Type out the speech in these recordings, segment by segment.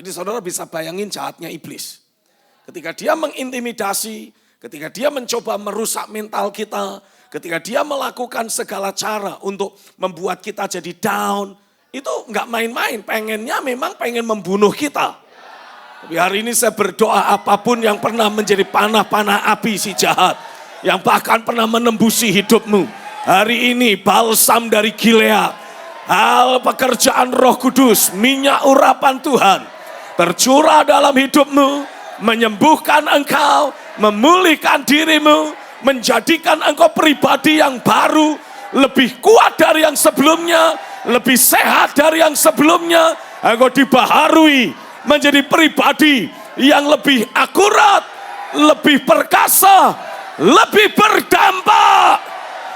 Jadi saudara bisa bayangin jahatnya iblis. Ketika dia mengintimidasi, ketika dia mencoba merusak mental kita, ketika dia melakukan segala cara untuk membuat kita jadi down, itu nggak main-main, pengennya memang pengen membunuh kita. Tapi hari ini saya berdoa apapun yang pernah menjadi panah-panah api si jahat, yang bahkan pernah menembusi hidupmu, hari ini balsam dari Gilead, hal pekerjaan Roh Kudus, minyak urapan Tuhan, tercurah dalam hidupmu, menyembuhkan engkau, memulihkan dirimu, menjadikan engkau pribadi yang baru, lebih kuat dari yang sebelumnya, lebih sehat dari yang sebelumnya. Engkau dibaharui menjadi pribadi yang lebih akurat, lebih perkasa, lebih berdampak.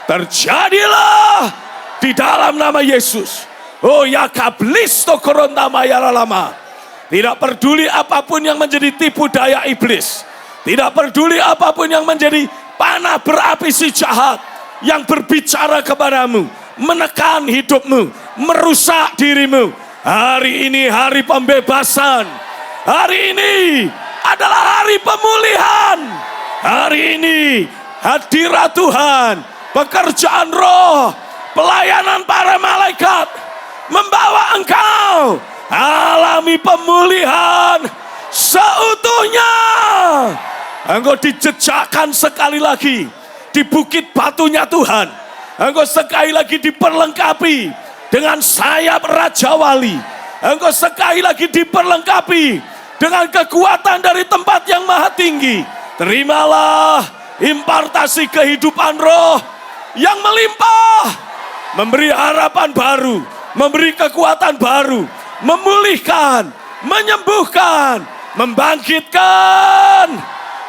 Terjadilah di dalam nama Yesus. Oh ya kablisto korontama yaralama. Tidak peduli apapun yang menjadi tipu daya iblis. Tidak peduli apapun yang menjadi panah berapi si jahat yang berbicara kepadamu, menekan hidupmu, merusak dirimu. Hari ini hari pembebasan. Hari ini adalah hari pemulihan. Hari ini hadirat Tuhan, pekerjaan Roh, pelayanan para malaikat membawa engkau alami pemulihan seutuhnya. Engkau dijejakkan sekali lagi di bukit batunya Tuhan. Engkau sekali lagi diperlengkapi dengan sayap Raja Wali. Engkau sekali lagi diperlengkapi dengan kekuatan dari tempat yang maha tinggi. Terimalah impartasi kehidupan Roh yang melimpah, memberi harapan baru, memberi kekuatan baru, memulihkan, menyembuhkan, membangkitkan.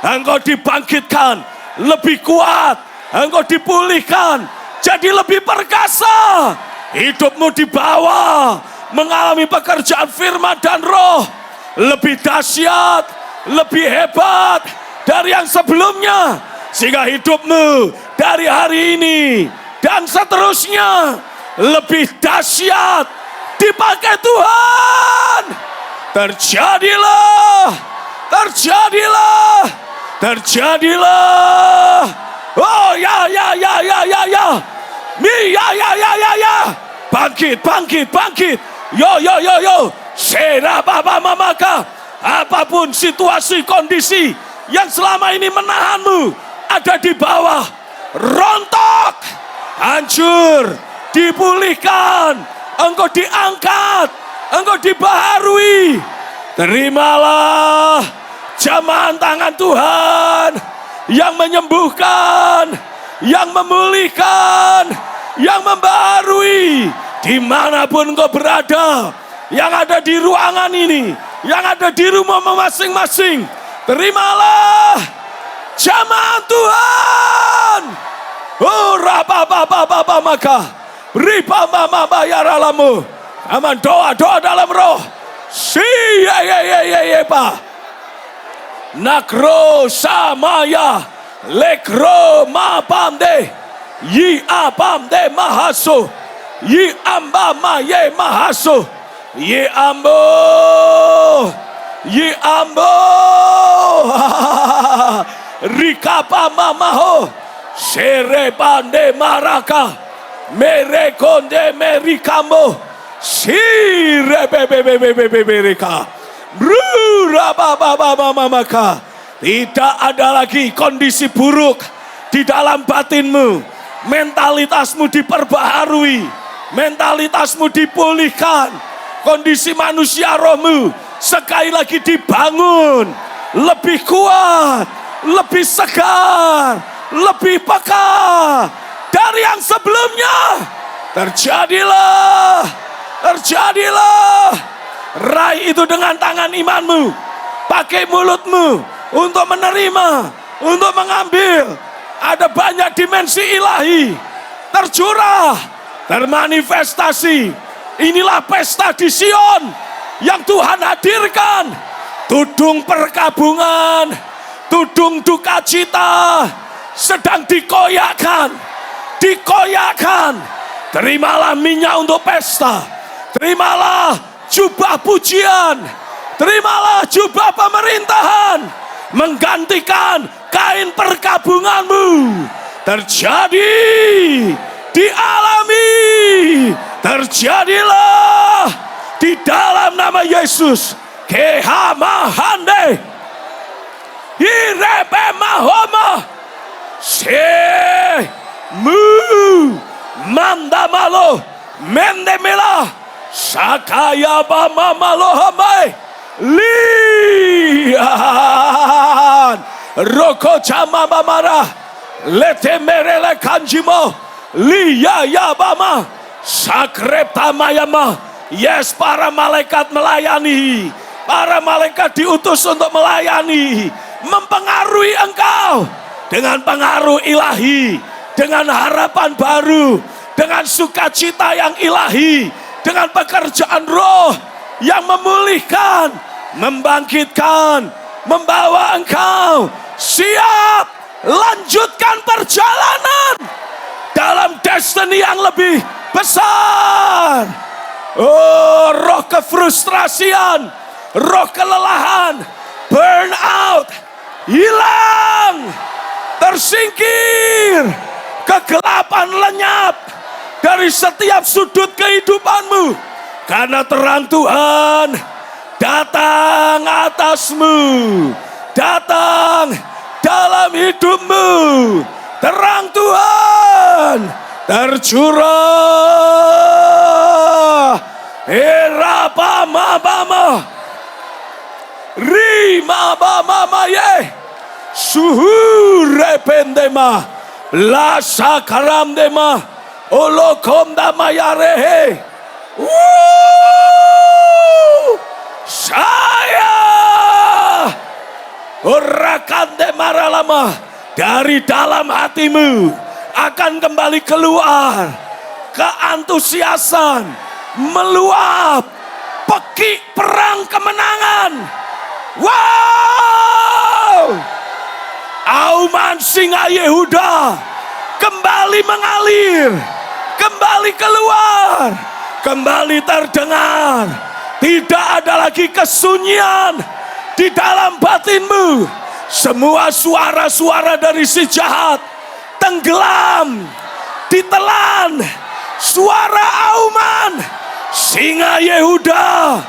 Engkau dibangkitkan lebih kuat, engkau dipulihkan jadi lebih perkasa. Hidupmu dibawa mengalami pekerjaan firman dan Roh lebih dahsyat, lebih hebat dari yang sebelumnya. Sehingga hidupmu dari hari ini dan seterusnya lebih dahsyat dipakai Tuhan. Terjadilah, terjadilah, terjadilah. Oh ya. Ya. Bangkit. Yo. Sera baba mamaka. Apapun situasi kondisi yang selama ini menahanmu ada di bawah, rontok, hancur, dipulihkan, engkau diangkat, engkau dibaharui. Terimalah jamahan tangan Tuhan yang menyembuhkan, yang memulihkan, yang membaharui. Dimanapun engkau berada, yang ada di ruangan ini, yang ada di rumah masing-masing, terimalah jamahan Tuhan. Oh rabababababa maka riba mama bayaralamu. Aman doa dalam Roh. Ya pa. Nakro samaya lekro mapamde yi apamde mahaso yi amba maye mahaso yi ambo rikapa mamaho serebande maraka merekonde merikamo sirebebebebebebeka brurabababamamaka. Tidak ada lagi kondisi buruk di dalam batinmu. Mentalitasmu diperbaharui, mentalitasmu dipulihkan, kondisi manusia rohmu sekali lagi dibangun, lebih kuat, lebih segar, lebih peka dari yang sebelumnya. Terjadilah. Raih itu dengan tangan imanmu, pakai mulutmu untuk menerima, untuk mengambil. Ada banyak dimensi ilahi tercurah, termanifestasi. Inilah pesta di Sion yang Tuhan hadirkan. Tudung perkabungan, tudung duka cita sedang dikoyakkan. Terimalah minyak untuk pesta. Terimalah jubah pujian. Terimalah jubah pemerintahan menggantikan kain perkabunganmu. Terjadi, dialami, terjadilah di dalam nama Yesus. Kehamahande, Hirebe mahoma, se mu mandamalo mendemela sakaya bama malohame lian roko chama bamara letemerele kanjimo liya yabama sakrepta mayama. Yes, para malaikat melayani. Para malaikat diutus untuk melayani, mempengaruhi engkau dengan pengaruh ilahi, dengan harapan baru, dengan sukacita yang ilahi, dengan pekerjaan roh yang memulihkan, membangkitkan, membawa engkau siap lanjutkan perjalanan dalam destiny yang lebih besar. Oh, roh kefrustrasian, roh kelelahan, burnout, hilang, tersingkir, kegelapan lenyap dari setiap sudut kehidupanmu. Karena terang Tuhan datang atasmu, datang dalam hidupmu. Terang Tuhan tercurah. Erapa mabama rima bama maye suhu rependema la sakaram dema olokom damayarehe. Saya orakan demaralama dari dalam hatimu akan kembali keluar keantusiasan, meluap pekik perang kemenangan. Wow, auman singa Yehuda kembali mengalir, kembali keluar, kembali terdengar. Tidak ada lagi kesunyian di dalam batinmu. Semua suara-suara dari si jahat tenggelam, ditelan. Suara auman singa Yehuda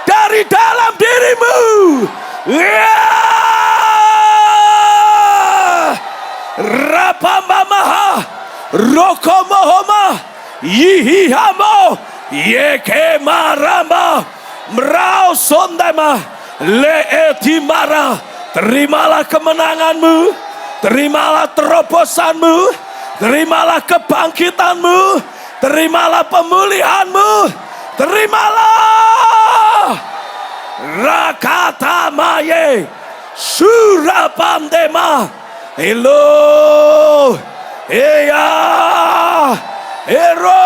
dari dalam dirimu. Rapambamaha rokomohoma yihihamo yekemarama mrau sondama leetimara. Terimalah kemenanganmu, terimalah terobosanmu, terimalah kebangkitanmu, terimalah pemulihanmu, terimalah rakata maye surapandema elo eya ero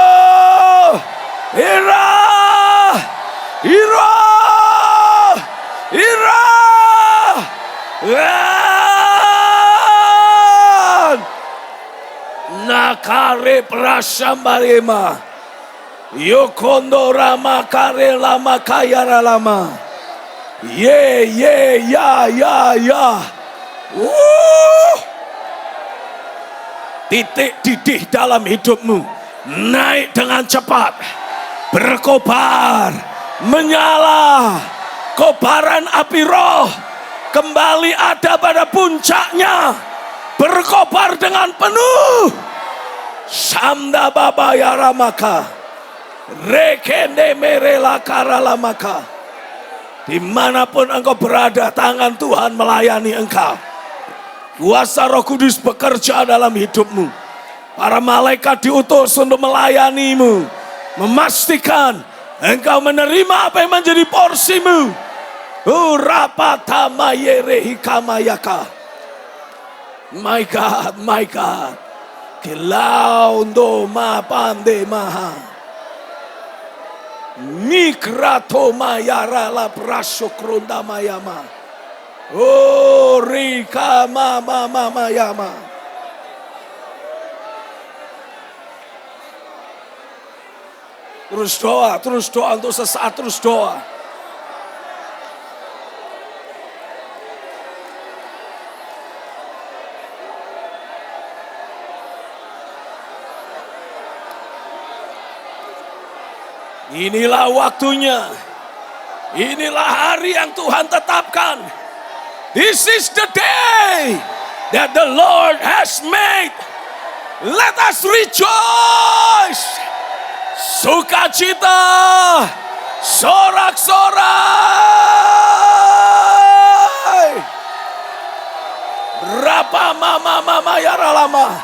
ira ira ira nakare prasambarema yokondo rama kare lama kayara lama ye ya titik didih dalam hidupmu naik dengan cepat, berkobar, menyala. Kobaran api roh kembali ada pada puncaknya, berkobar dengan penuh. Samda baba yaramaka rekende merela karalamaka. Dimanapun engkau berada, tangan Tuhan melayani engkau. Kuasa Roh Kudus bekerja dalam hidupmu. Para malaikat diutus untuk melayanimu, memastikan engkau menerima apa yang menjadi porsimu. Urapatama yerehikamayaka. My God, my God. Kilaundo ma pande maha. Mikrato mayara la prasokronda mayama. Oh rika mama mayama. Terus doa untuk sesaat, terus doa. Inilah waktunya. Inilah hari yang Tuhan tetapkan. This is the day that the Lord has made. Let us rejoice. Sukacita, sorak-sorai. Rapa mama yaralama.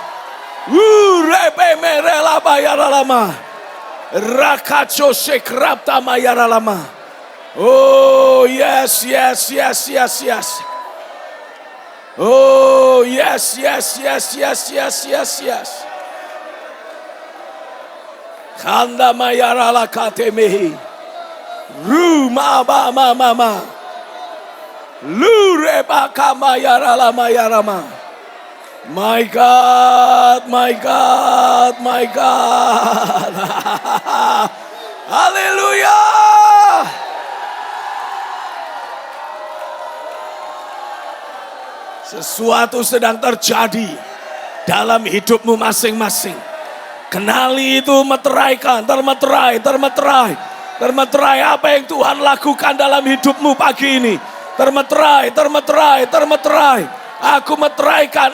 Repe merela bayaralama. Rakacho sekrapta mayaralama. Oh yes. Oh yes. Kanda mayarala katemehi. Ruma mama. Lureba kamayarala mayarama. My God. Haleluya. Sesuatu sedang terjadi dalam hidupmu masing-masing. Kenali itu, termeterai apa yang Tuhan lakukan dalam hidupmu pagi ini. Termeterai. Aku meteraikan.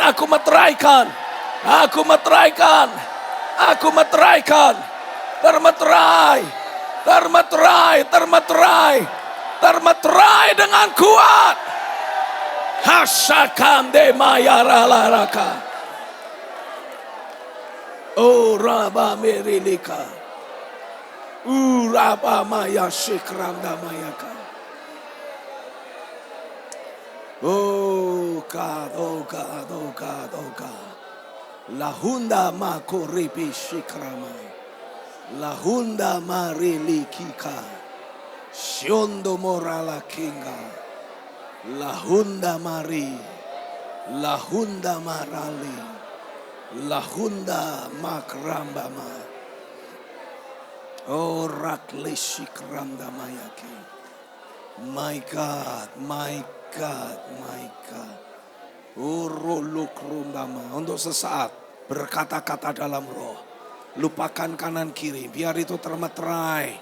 Termeterai dengan kuat. Hasakande mayaralaraka. Oh Raba Merilika. Raba Maya Shikramda Mayaka. Oh God. Lahunda Makoripi Shikrama. Lahunda Marilikika. Siondo Morala Kinga. Lahunda Mari. Lahunda Marali. Lahunda makrambama. Oh rakleshik ramdamayake. My God. Uruluk rumbama. Untuk sesaat berkata-kata dalam roh. Lupakan kanan kiri. Biar itu termeterai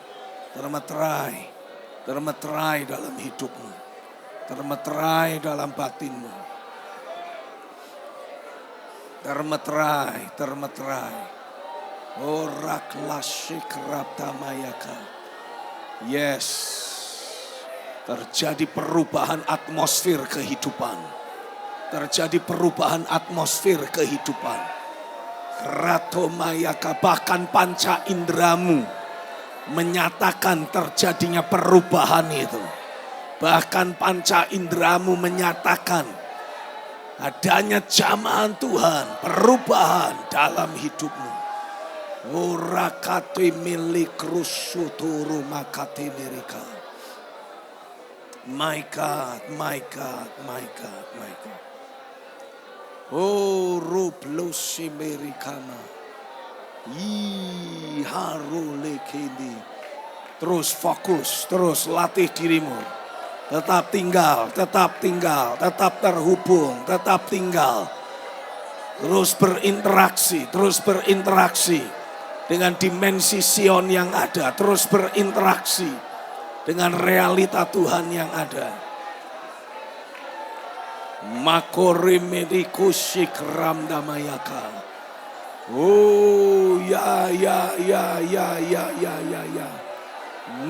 dalam hidupmu. Termeterai dalam batinmu. Termeterai. Oraklasik raptamayaka. Yes. Terjadi perubahan atmosfer kehidupan. Kratomayaka, bahkan panca indramu menyatakan terjadinya perubahan itu. Bahkan panca indramu menyatakan adanya jamahan Tuhan, perubahan dalam hidupmu. Urakati milik rusuturu makati mirika. My God. Oh ruplusi mirikama. Harulekindi. Terus fokus, terus latih dirimu. Tetap tinggal, tetap terhubung, tetap tinggal. Terus berinteraksi dengan dimensi Sion yang ada. Terus berinteraksi dengan realita Tuhan yang ada. Makorimedikusik ramdamayaka. Oh ya.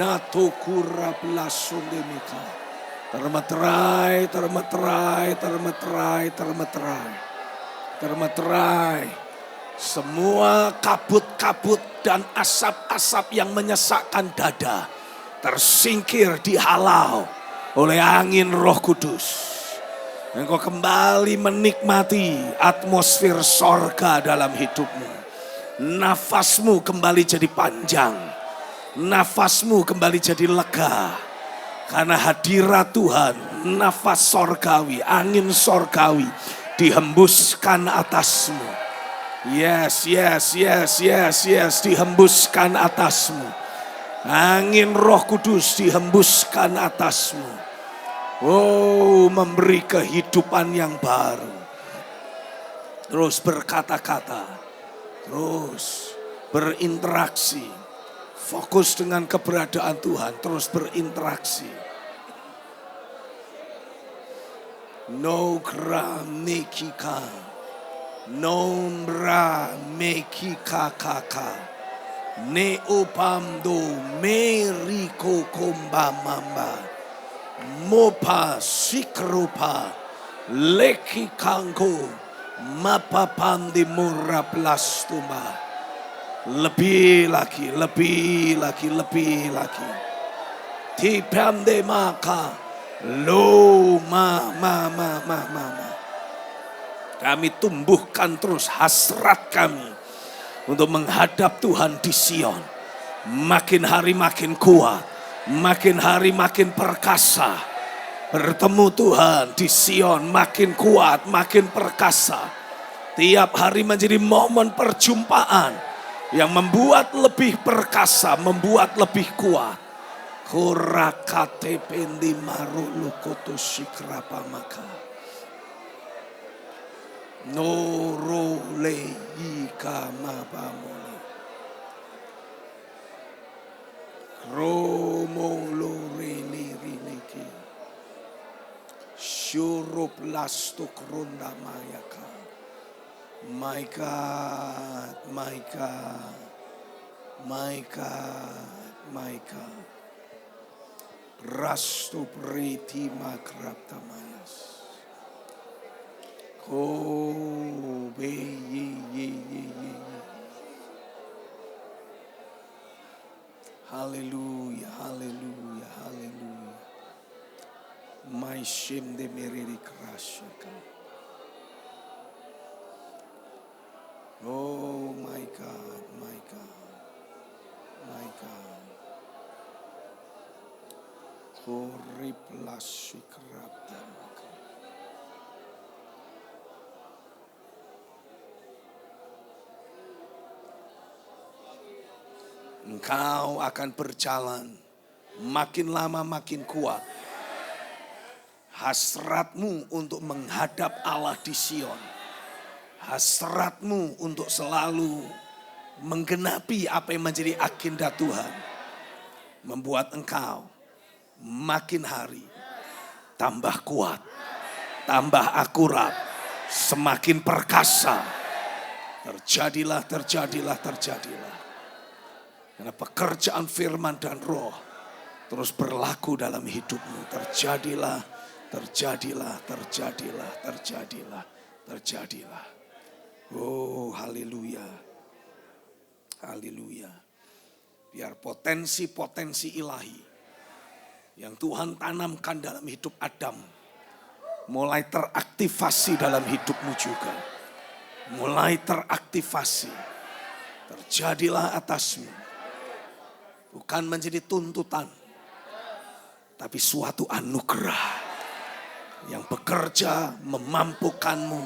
Natukurablasundemika. Termeterai. Semua kabut-kabut dan asap-asap yang menyesakkan dada tersingkir, dihalau oleh angin Roh Kudus. Engkau kembali menikmati atmosfer sorga dalam hidupmu. Nafasmu kembali jadi panjang. Nafasmu kembali jadi lega. Karena hadirat Tuhan, nafas sorgawi, angin sorgawi dihembuskan atasmu. Yes, dihembuskan atasmu. Angin Roh Kudus dihembuskan atasmu. Oh, memberi kehidupan yang baru. Terus berkata-kata, terus berinteraksi. Fokus dengan keberadaan Tuhan, terus berinteraksi. No gra mekika, nombra mekika kaka, ne opamdo meriko komba mamba, mopa sikrupa, leki kango, mapapandi murra plastuma. Lebih lagi, lebih lagi, lebih lagi. Tipande maka, lo ma. Kami tumbuhkan terus hasrat kami untuk menghadap Tuhan di Sion. Makin hari makin kuat, makin hari makin perkasa. Bertemu Tuhan di Sion makin kuat, makin perkasa. Tiap hari menjadi momen perjumpaan yang membuat lebih perkasa, membuat lebih kuat. Korakate pendi marulu koto sikrapa maka. Noro le ika mabamole. Kromo lo reni riniki. Syurup lastuk ronda mayaka. My God, my God, my God, my God. Rastu priti makrapta mayas. Oh, be ye. Hallelujah, hallelujah, hallelujah. My shame de meriri krashaka. Oh my God, my God, my God. Engkau akan berjalan makin lama makin kuat. Hasratmu untuk menghadap Allah di Sion. Hasratmu untuk selalu menggenapi apa yang menjadi agenda Tuhan. Membuat engkau makin hari tambah kuat, tambah akurat, semakin perkasa. Terjadilah. Karena pekerjaan firman dan roh terus berlaku dalam hidupmu. Terjadilah. Oh, haleluya. Haleluya. Biar potensi-potensi ilahi yang Tuhan tanamkan dalam hidup Adam mulai teraktivasi dalam hidupmu juga. Mulai teraktivasi. Terjadilah atasmu. Bukan menjadi tuntutan, tapi suatu anugerah yang bekerja memampukanmu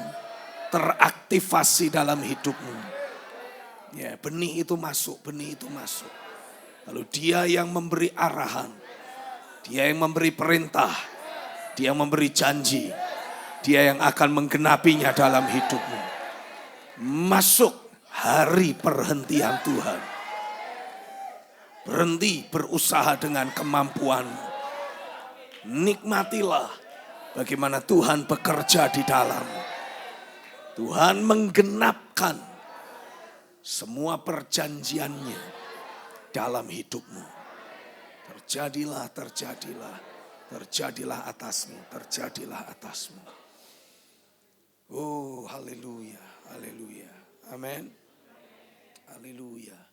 teraktivasi dalam hidupmu. Ya, benih itu masuk. Lalu dia yang memberi arahan, dia yang memberi perintah, dia yang memberi janji, dia yang akan menggenapinya dalam hidupmu. Masuk hari perhentian Tuhan. Berhenti berusaha dengan kemampuanmu. Nikmatilah bagaimana Tuhan bekerja di dalam. Tuhan menggenapkan semua perjanjiannya dalam hidupmu. Terjadilah atasmu. Oh, haleluya. Amin. Haleluya.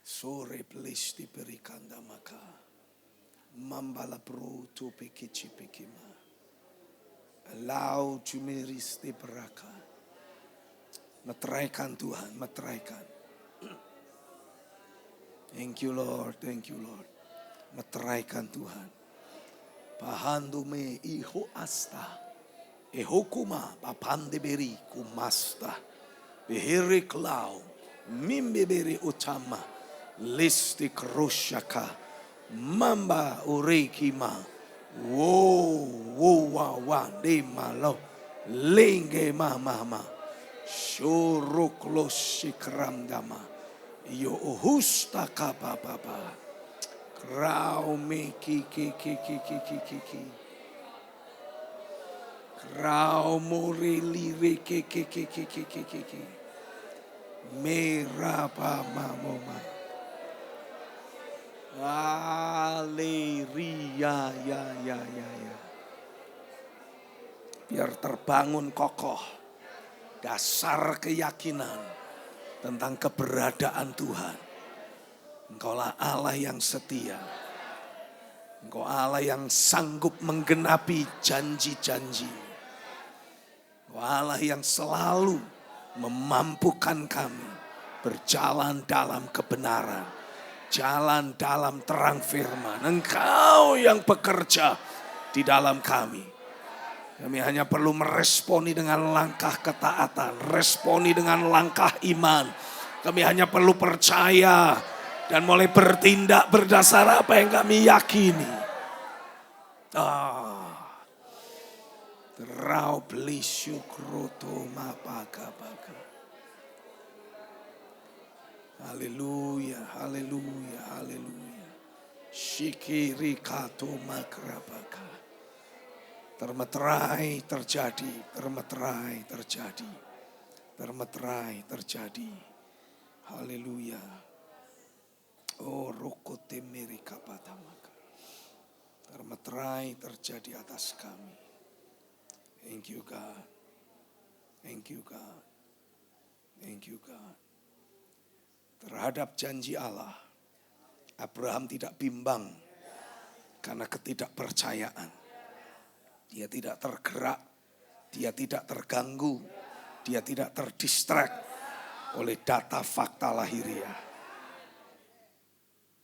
Sore plesti perikanda maka. Mambala pro to pekici pekima. Allow to meristi beraka. Meteraikan Tuhan, meteraikan. Thank you Lord. Meteraikan Tuhan. Pahandume iho asta. Ehokuma papandeberi kumasta. Behere klau. Mimbeberi utama. Listi kroshaka. Mamba urekima. Wow, de malo. Lenge mama. Shuruklo shikramdama. Yo husta kapapa. Krau me ki. Krau more lire ki. Merapa mamoma. Aleria ya. Biar terbangun kokoh dasar keyakinan tentang keberadaan Tuhan. Engkaulah Allah yang setia. Engkau Allah yang sanggup menggenapi janji-janji. Engkau Allah yang selalu memampukan kami berjalan dalam kebenaran. Jalan dalam terang firman. Engkau yang bekerja di dalam kami. Kami hanya perlu meresponi dengan langkah ketaatan, responi dengan langkah iman. Kami hanya perlu percaya dan mulai bertindak berdasar apa yang kami yakini. Rau belisyu kroto mapaka. Haleluya. Shikiri kato makrabaka. Termeterai terjadi. Haleluya. Oh rokote merika patamaka. Termeterai terjadi atas kami. Thank you God. Terhadap janji Allah, Abraham tidak bimbang karena ketidakpercayaan. Dia tidak tergerak, dia tidak terganggu, dia tidak terdistrak oleh data fakta lahiriah.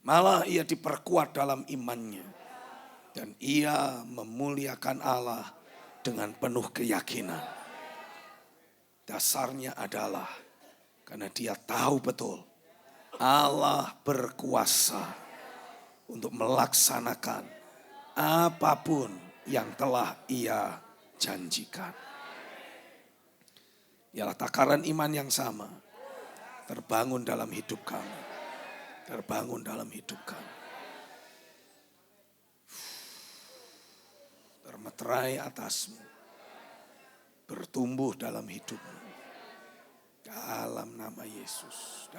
Malah ia diperkuat dalam imannya. Dan ia memuliakan Allah dengan penuh keyakinan. Dasarnya adalah karena dia tahu betul Allah berkuasa untuk melaksanakan apapun yang telah ia janjikan. Ialah takaran iman yang sama terbangun dalam hidup kami. Termeterai atasmu. Bertumbuh dalam hidupmu. Dalam nama Yesus.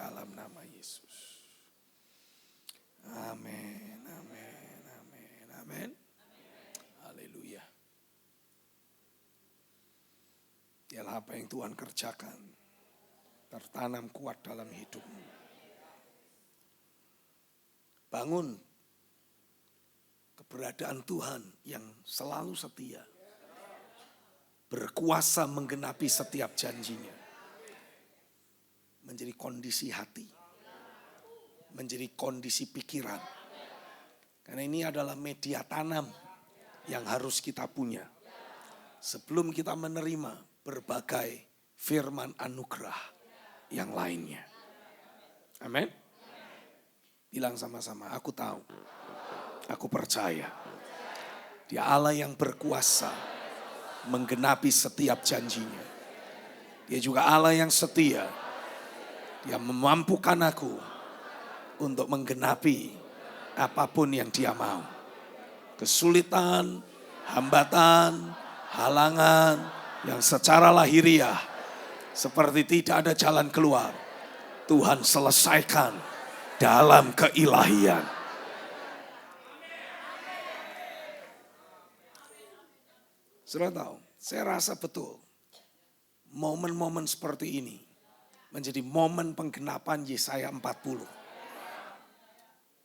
Amin. Haleluya. Ialah apa yang Tuhan kerjakan tertanam kuat dalam hidupmu. Bangun keberadaan Tuhan yang selalu setia. Berkuasa menggenapi setiap janjinya. Menjadi kondisi hati. Menjadi kondisi pikiran. Karena ini adalah media tanam yang harus kita punya. Sebelum kita menerima berbagai firman anugerah yang lainnya. Amin. Bilang sama-sama, aku tahu. Aku percaya. Dia Allah yang berkuasa menggenapi setiap janjinya. Dia juga Allah yang setia. Dia memampukan aku untuk menggenapi apapun yang dia mau. Kesulitan, hambatan, halangan yang secara lahiriah seperti tidak ada jalan keluar. Tuhan selesaikan dalam keilahian. Saudara tahu, saya rasa betul momen-momen seperti ini menjadi momen penggenapan Yesaya 40.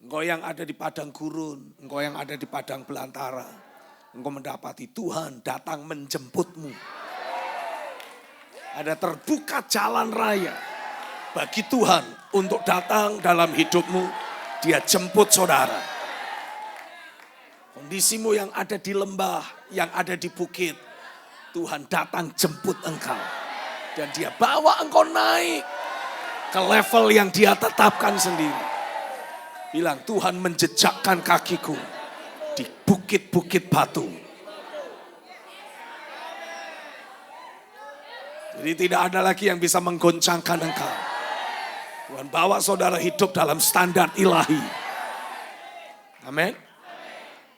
Engkau yang ada di padang gurun, engkau yang ada di padang belantara, engkau mendapati Tuhan datang menjemputmu. Ada terbuka jalan raya bagi Tuhan untuk datang dalam hidupmu. Dia jemput saudara. Kondisimu yang ada di lembah, yang ada di bukit, Tuhan datang jemput engkau. Dan dia bawa engkau naik ke level yang dia tetapkan sendiri. Bilang, Tuhan menjejakkan kakiku di bukit-bukit batu. Jadi tidak ada lagi yang bisa menggoncangkan engkau. Tuhan bawa saudara hidup dalam standar ilahi. Amin.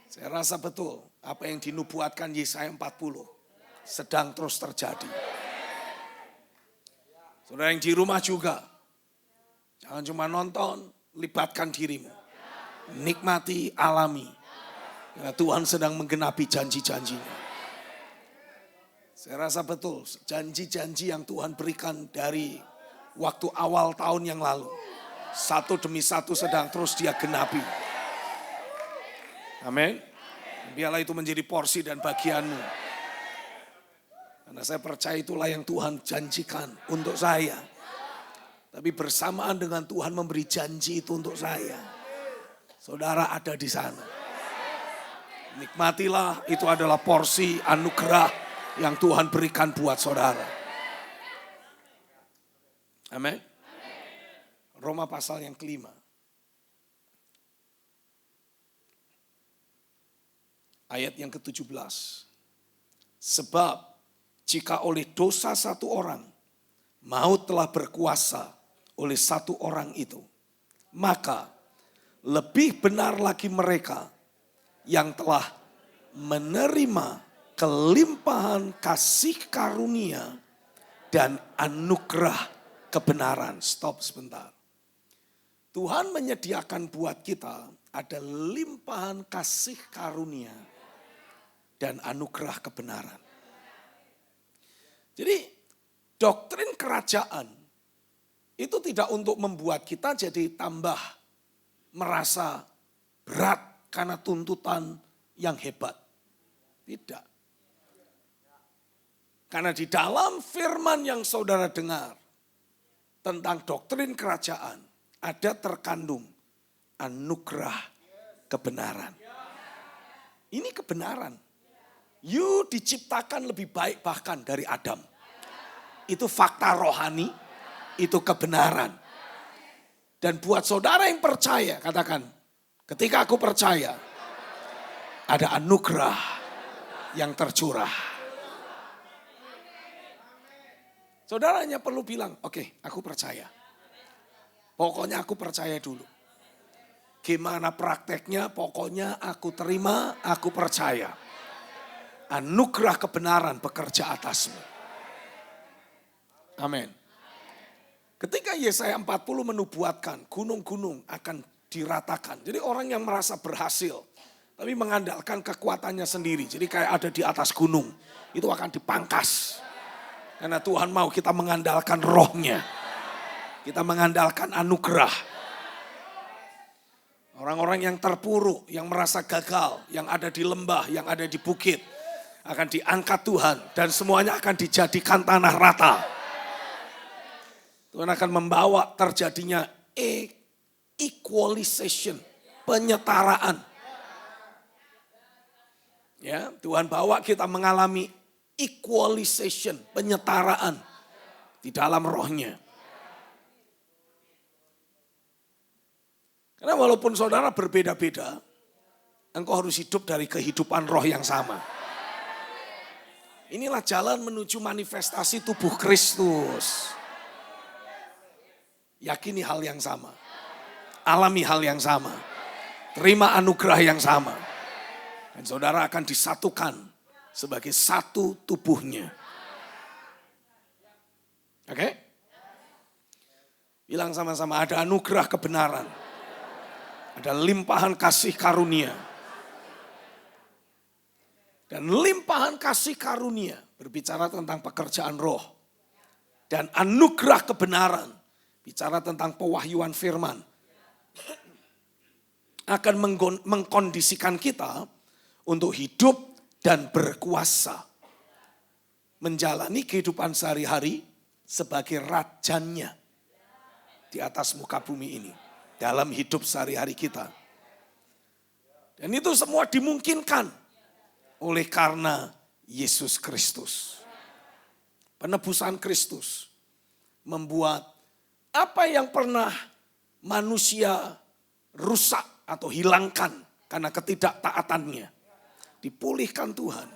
Saya rasa betul apa yang dinubuatkan Yesaya 40 sedang terus terjadi. Saudara yang di rumah juga, jangan cuma nonton, libatkan dirimu. Nikmati, alami. Karena Tuhan sedang menggenapi janji-janjinya. Saya rasa betul, janji-janji yang Tuhan berikan dari waktu awal tahun yang lalu. Satu demi satu sedang terus dia genapi. Amin. Biarlah itu menjadi porsi dan bagianmu. Karena saya percaya itulah yang Tuhan janjikan untuk saya. Tapi bersamaan dengan Tuhan memberi janji itu untuk saya. Saudara ada di sana. Nikmatilah, itu adalah porsi anugerah yang Tuhan berikan buat saudara. Amin. Roma pasal yang kelima. Ayat yang ke-17. Sebab jika oleh dosa satu orang, maut telah berkuasa oleh satu orang itu, maka lebih benar lagi mereka yang telah menerima kelimpahan kasih karunia dan anugerah kebenaran. Stop sebentar. Tuhan menyediakan buat kita ada limpahan kasih karunia dan anugerah kebenaran. Jadi doktrin kerajaan itu tidak untuk membuat kita jadi tambah merasa berat karena tuntutan yang hebat. Tidak. Karena di dalam firman yang saudara dengar tentang doktrin kerajaan ada terkandung anugerah kebenaran. Ini kebenaran. You diciptakan lebih baik bahkan dari Adam. Itu fakta rohani, itu kebenaran. Dan buat saudara yang percaya, katakan, ketika aku percaya, ada anugerah yang tercurah. Saudara hanya perlu bilang, oke, aku percaya. Pokoknya aku percaya dulu. Gimana prakteknya, pokoknya aku terima, aku percaya. Anugerah kebenaran bekerja atasmu. Amin. Ketika Yesaya 40 menubuatkan gunung-gunung akan diratakan. Jadi orang yang merasa berhasil, tapi mengandalkan kekuatannya sendiri. Jadi kayak ada di atas gunung, itu akan dipangkas. Karena Tuhan mau kita mengandalkan rohnya. Kita mengandalkan anugerah. Orang-orang yang terpuruk, yang merasa gagal, yang ada di lembah, yang ada di bukit, akan diangkat Tuhan dan semuanya akan dijadikan tanah rata. Tuhan akan membawa terjadinya equalization, penyetaraan. Ya, Tuhan bawa kita mengalami equalization, penyetaraan di dalam rohnya. Karena walaupun saudara berbeda-beda, engkau harus hidup dari kehidupan roh yang sama. Inilah jalan menuju manifestasi tubuh Kristus. Yakini hal yang sama. Alami hal yang sama. Terima anugerah yang sama. Dan saudara akan disatukan sebagai satu tubuhnya. Oke? Bilang sama-sama, ada anugerah kebenaran. Ada limpahan kasih karunia. Dan limpahan kasih karunia berbicara tentang pekerjaan roh. Dan anugerah kebenaran bicara tentang pewahyuan firman. Akan mengkondisikan kita untuk hidup dan berkuasa. Menjalani kehidupan sehari-hari sebagai rajanya di atas muka bumi ini. Dalam hidup sehari-hari kita. Dan itu semua dimungkinkan oleh karena Yesus Kristus. Penebusan Kristus membuat apa yang pernah manusia rusak atau hilangkan karena ketidaktaatannya dipulihkan Tuhan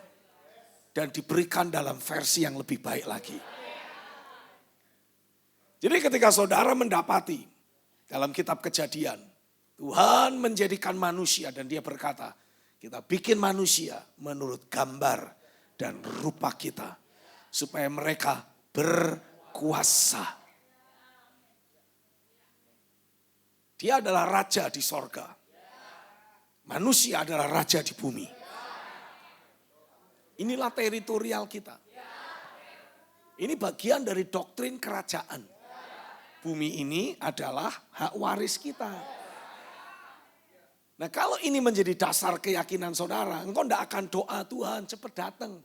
dan diberikan dalam versi yang lebih baik lagi. Jadi ketika saudara mendapati Dalam kitab Kejadian, Tuhan menjadikan manusia dan dia berkata, kita bikin manusia menurut gambar dan rupa kita. Supaya mereka berkuasa. Dia adalah raja di sorga. Manusia adalah raja di bumi. Inilah teritorial kita. Ini bagian dari doktrin kerajaan. Bumi ini adalah hak waris kita. Nah kalau ini menjadi dasar keyakinan saudara, engkau tidak akan doa Tuhan cepat datang.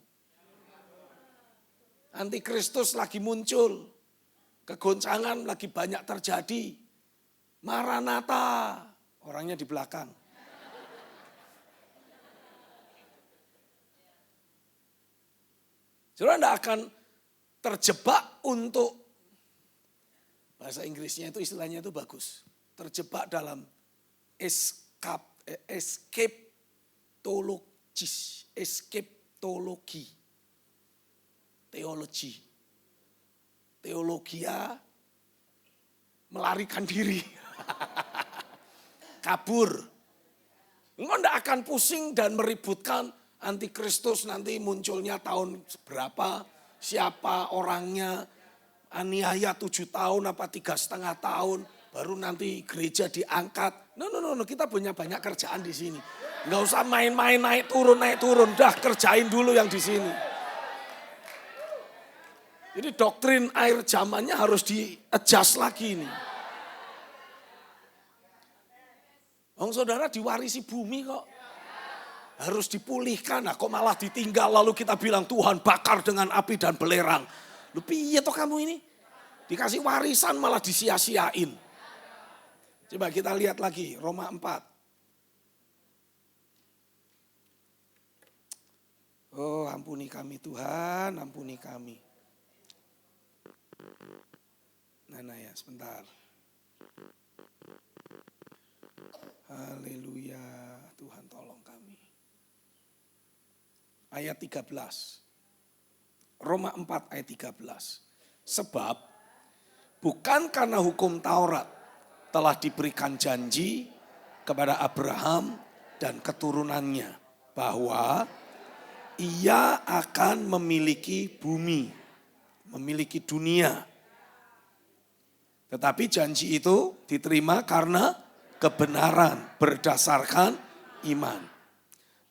Antikristus lagi muncul, kegoncangan lagi banyak terjadi. Maranatha, orangnya di belakang. Saudara tidak akan terjebak untuk, bahasa Inggrisnya itu istilahnya itu bagus. Terjebak dalam escapology. Teologia melarikan diri. Kabur. Engkau tidak akan pusing dan meributkan antikristus nanti munculnya tahun berapa, siapa orangnya, aniaya 7 tahun apa 3,5 tahun, baru nanti gereja diangkat. No, kita punya banyak kerjaan di sini. Enggak usah main-main naik turun, dah kerjain dulu yang di sini. Jadi doktrin air zamannya harus di-adjust lagi ini. Saudara diwarisi bumi kok. Harus dipulihkan, kok malah ditinggal lalu kita bilang Tuhan bakar dengan api dan belerang. Lu piye toh kamu ini? Dikasih warisan malah disia-siain. Coba kita lihat lagi Roma 4. Oh ampuni kami Tuhan, ampuni kami. Nana ya sebentar. Haleluya, Tuhan tolong kami. Ayat 13. Roma 4 ayat 13. Sebab bukan karena hukum Taurat telah diberikan janji kepada Abraham dan keturunannya bahwa ia akan memiliki bumi, memiliki dunia. Tetapi janji itu diterima karena kebenaran berdasarkan iman.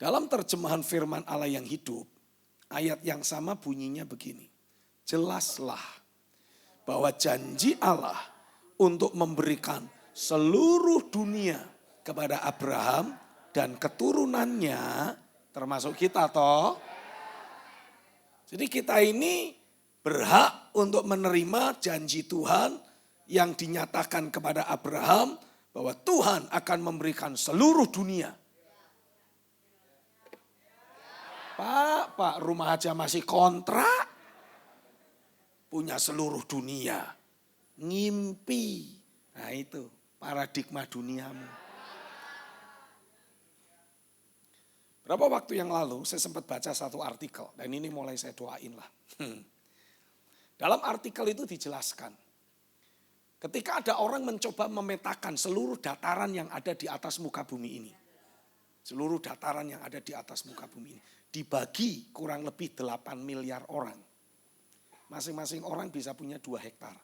Dalam terjemahan firman Allah yang hidup, ayat yang sama bunyinya begini. Jelaslah bahwa janji Allah untuk memberikan seluruh dunia kepada Abraham dan keturunannya, termasuk kita toh. Jadi kita ini berhak untuk menerima janji Tuhan yang dinyatakan kepada Abraham bahwa Tuhan akan memberikan seluruh dunia. Pak, rumah aja masih kontrak. Punya seluruh dunia. Ngimpi. Nah itu paradigma duniamu. Berapa waktu yang lalu saya sempat baca satu artikel. Dan ini mulai saya doain lah. Dalam artikel itu dijelaskan. Ketika ada orang mencoba memetakan seluruh dataran yang ada di atas muka bumi ini. Seluruh dataran yang ada di atas muka bumi ini. Dibagi kurang lebih 8 miliar orang. Masing-masing orang bisa punya 2 hektar.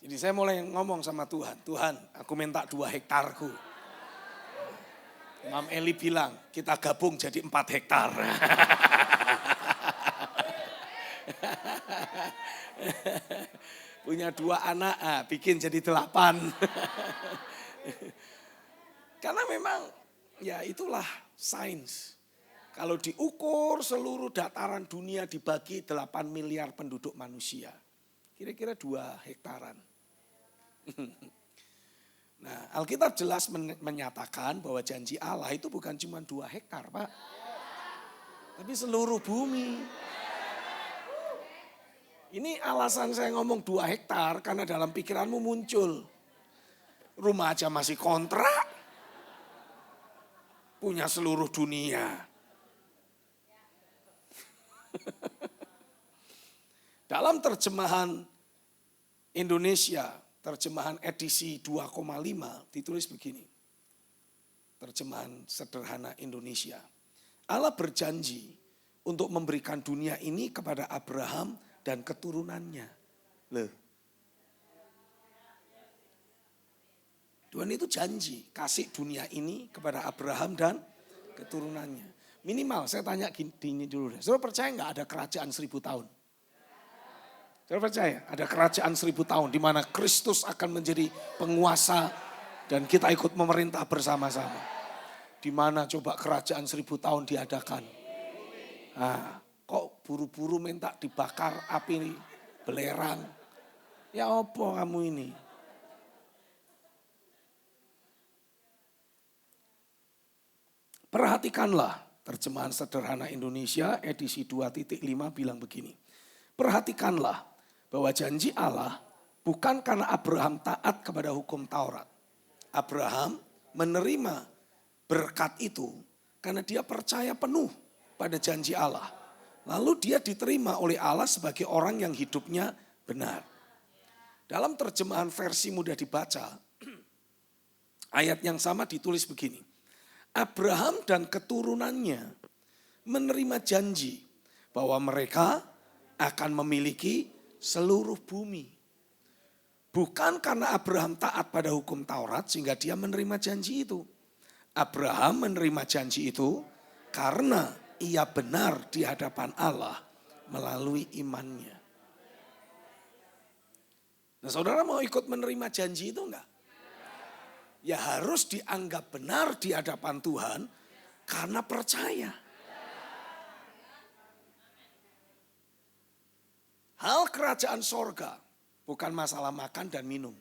Jadi saya mulai ngomong sama Tuhan. Tuhan, aku minta 2 hektarku. Imam Eli bilang, kita gabung jadi 4 hektar. Punya 2 anak, bikin jadi 8. Karena memang ya itulah sains. Kalau diukur seluruh dataran dunia dibagi 8 miliar penduduk manusia. Kira-kira 2 hektaran. Nah, Alkitab jelas menyatakan bahwa janji Allah itu bukan cuma 2 hektar, Pak. Tapi seluruh bumi. Ini alasan saya ngomong 2 hektar karena dalam pikiranmu muncul. Rumah aja masih kontrak. punya seluruh dunia. Dalam terjemahan Indonesia, terjemahan edisi 2,5 ditulis begini. Terjemahan sederhana Indonesia. Allah berjanji untuk memberikan dunia ini kepada Abraham dan keturunannya. Loh. Tuhan itu janji kasih dunia ini kepada Abraham dan keturunannya. Minimal saya tanya gini dulu. Saudara percaya nggak ada kerajaan 1000 tahun? Saudara percaya ada kerajaan 1000 tahun di mana Kristus akan menjadi penguasa dan kita ikut memerintah bersama-sama. Di mana coba kerajaan 1000 tahun diadakan? Nah, kok buru-buru minta dibakar api belerang? Ya apa kamu ini? Perhatikanlah, terjemahan sederhana Indonesia edisi 2.5 bilang begini. Perhatikanlah bahwa janji Allah bukan karena Abraham taat kepada hukum Taurat. Abraham menerima berkat itu karena dia percaya penuh pada janji Allah. Lalu dia diterima oleh Allah sebagai orang yang hidupnya benar. Dalam terjemahan versi mudah dibaca, ayat yang sama ditulis begini. Abraham dan keturunannya menerima janji bahwa mereka akan memiliki seluruh bumi. Bukan karena Abraham taat pada hukum Taurat sehingga dia menerima janji itu. Abraham menerima janji itu karena ia benar di hadapan Allah melalui imannya. Nah, saudara mau ikut menerima janji itu enggak? Ya harus dianggap benar di hadapan Tuhan karena percaya. Hal kerajaan sorga bukan masalah makan dan minum.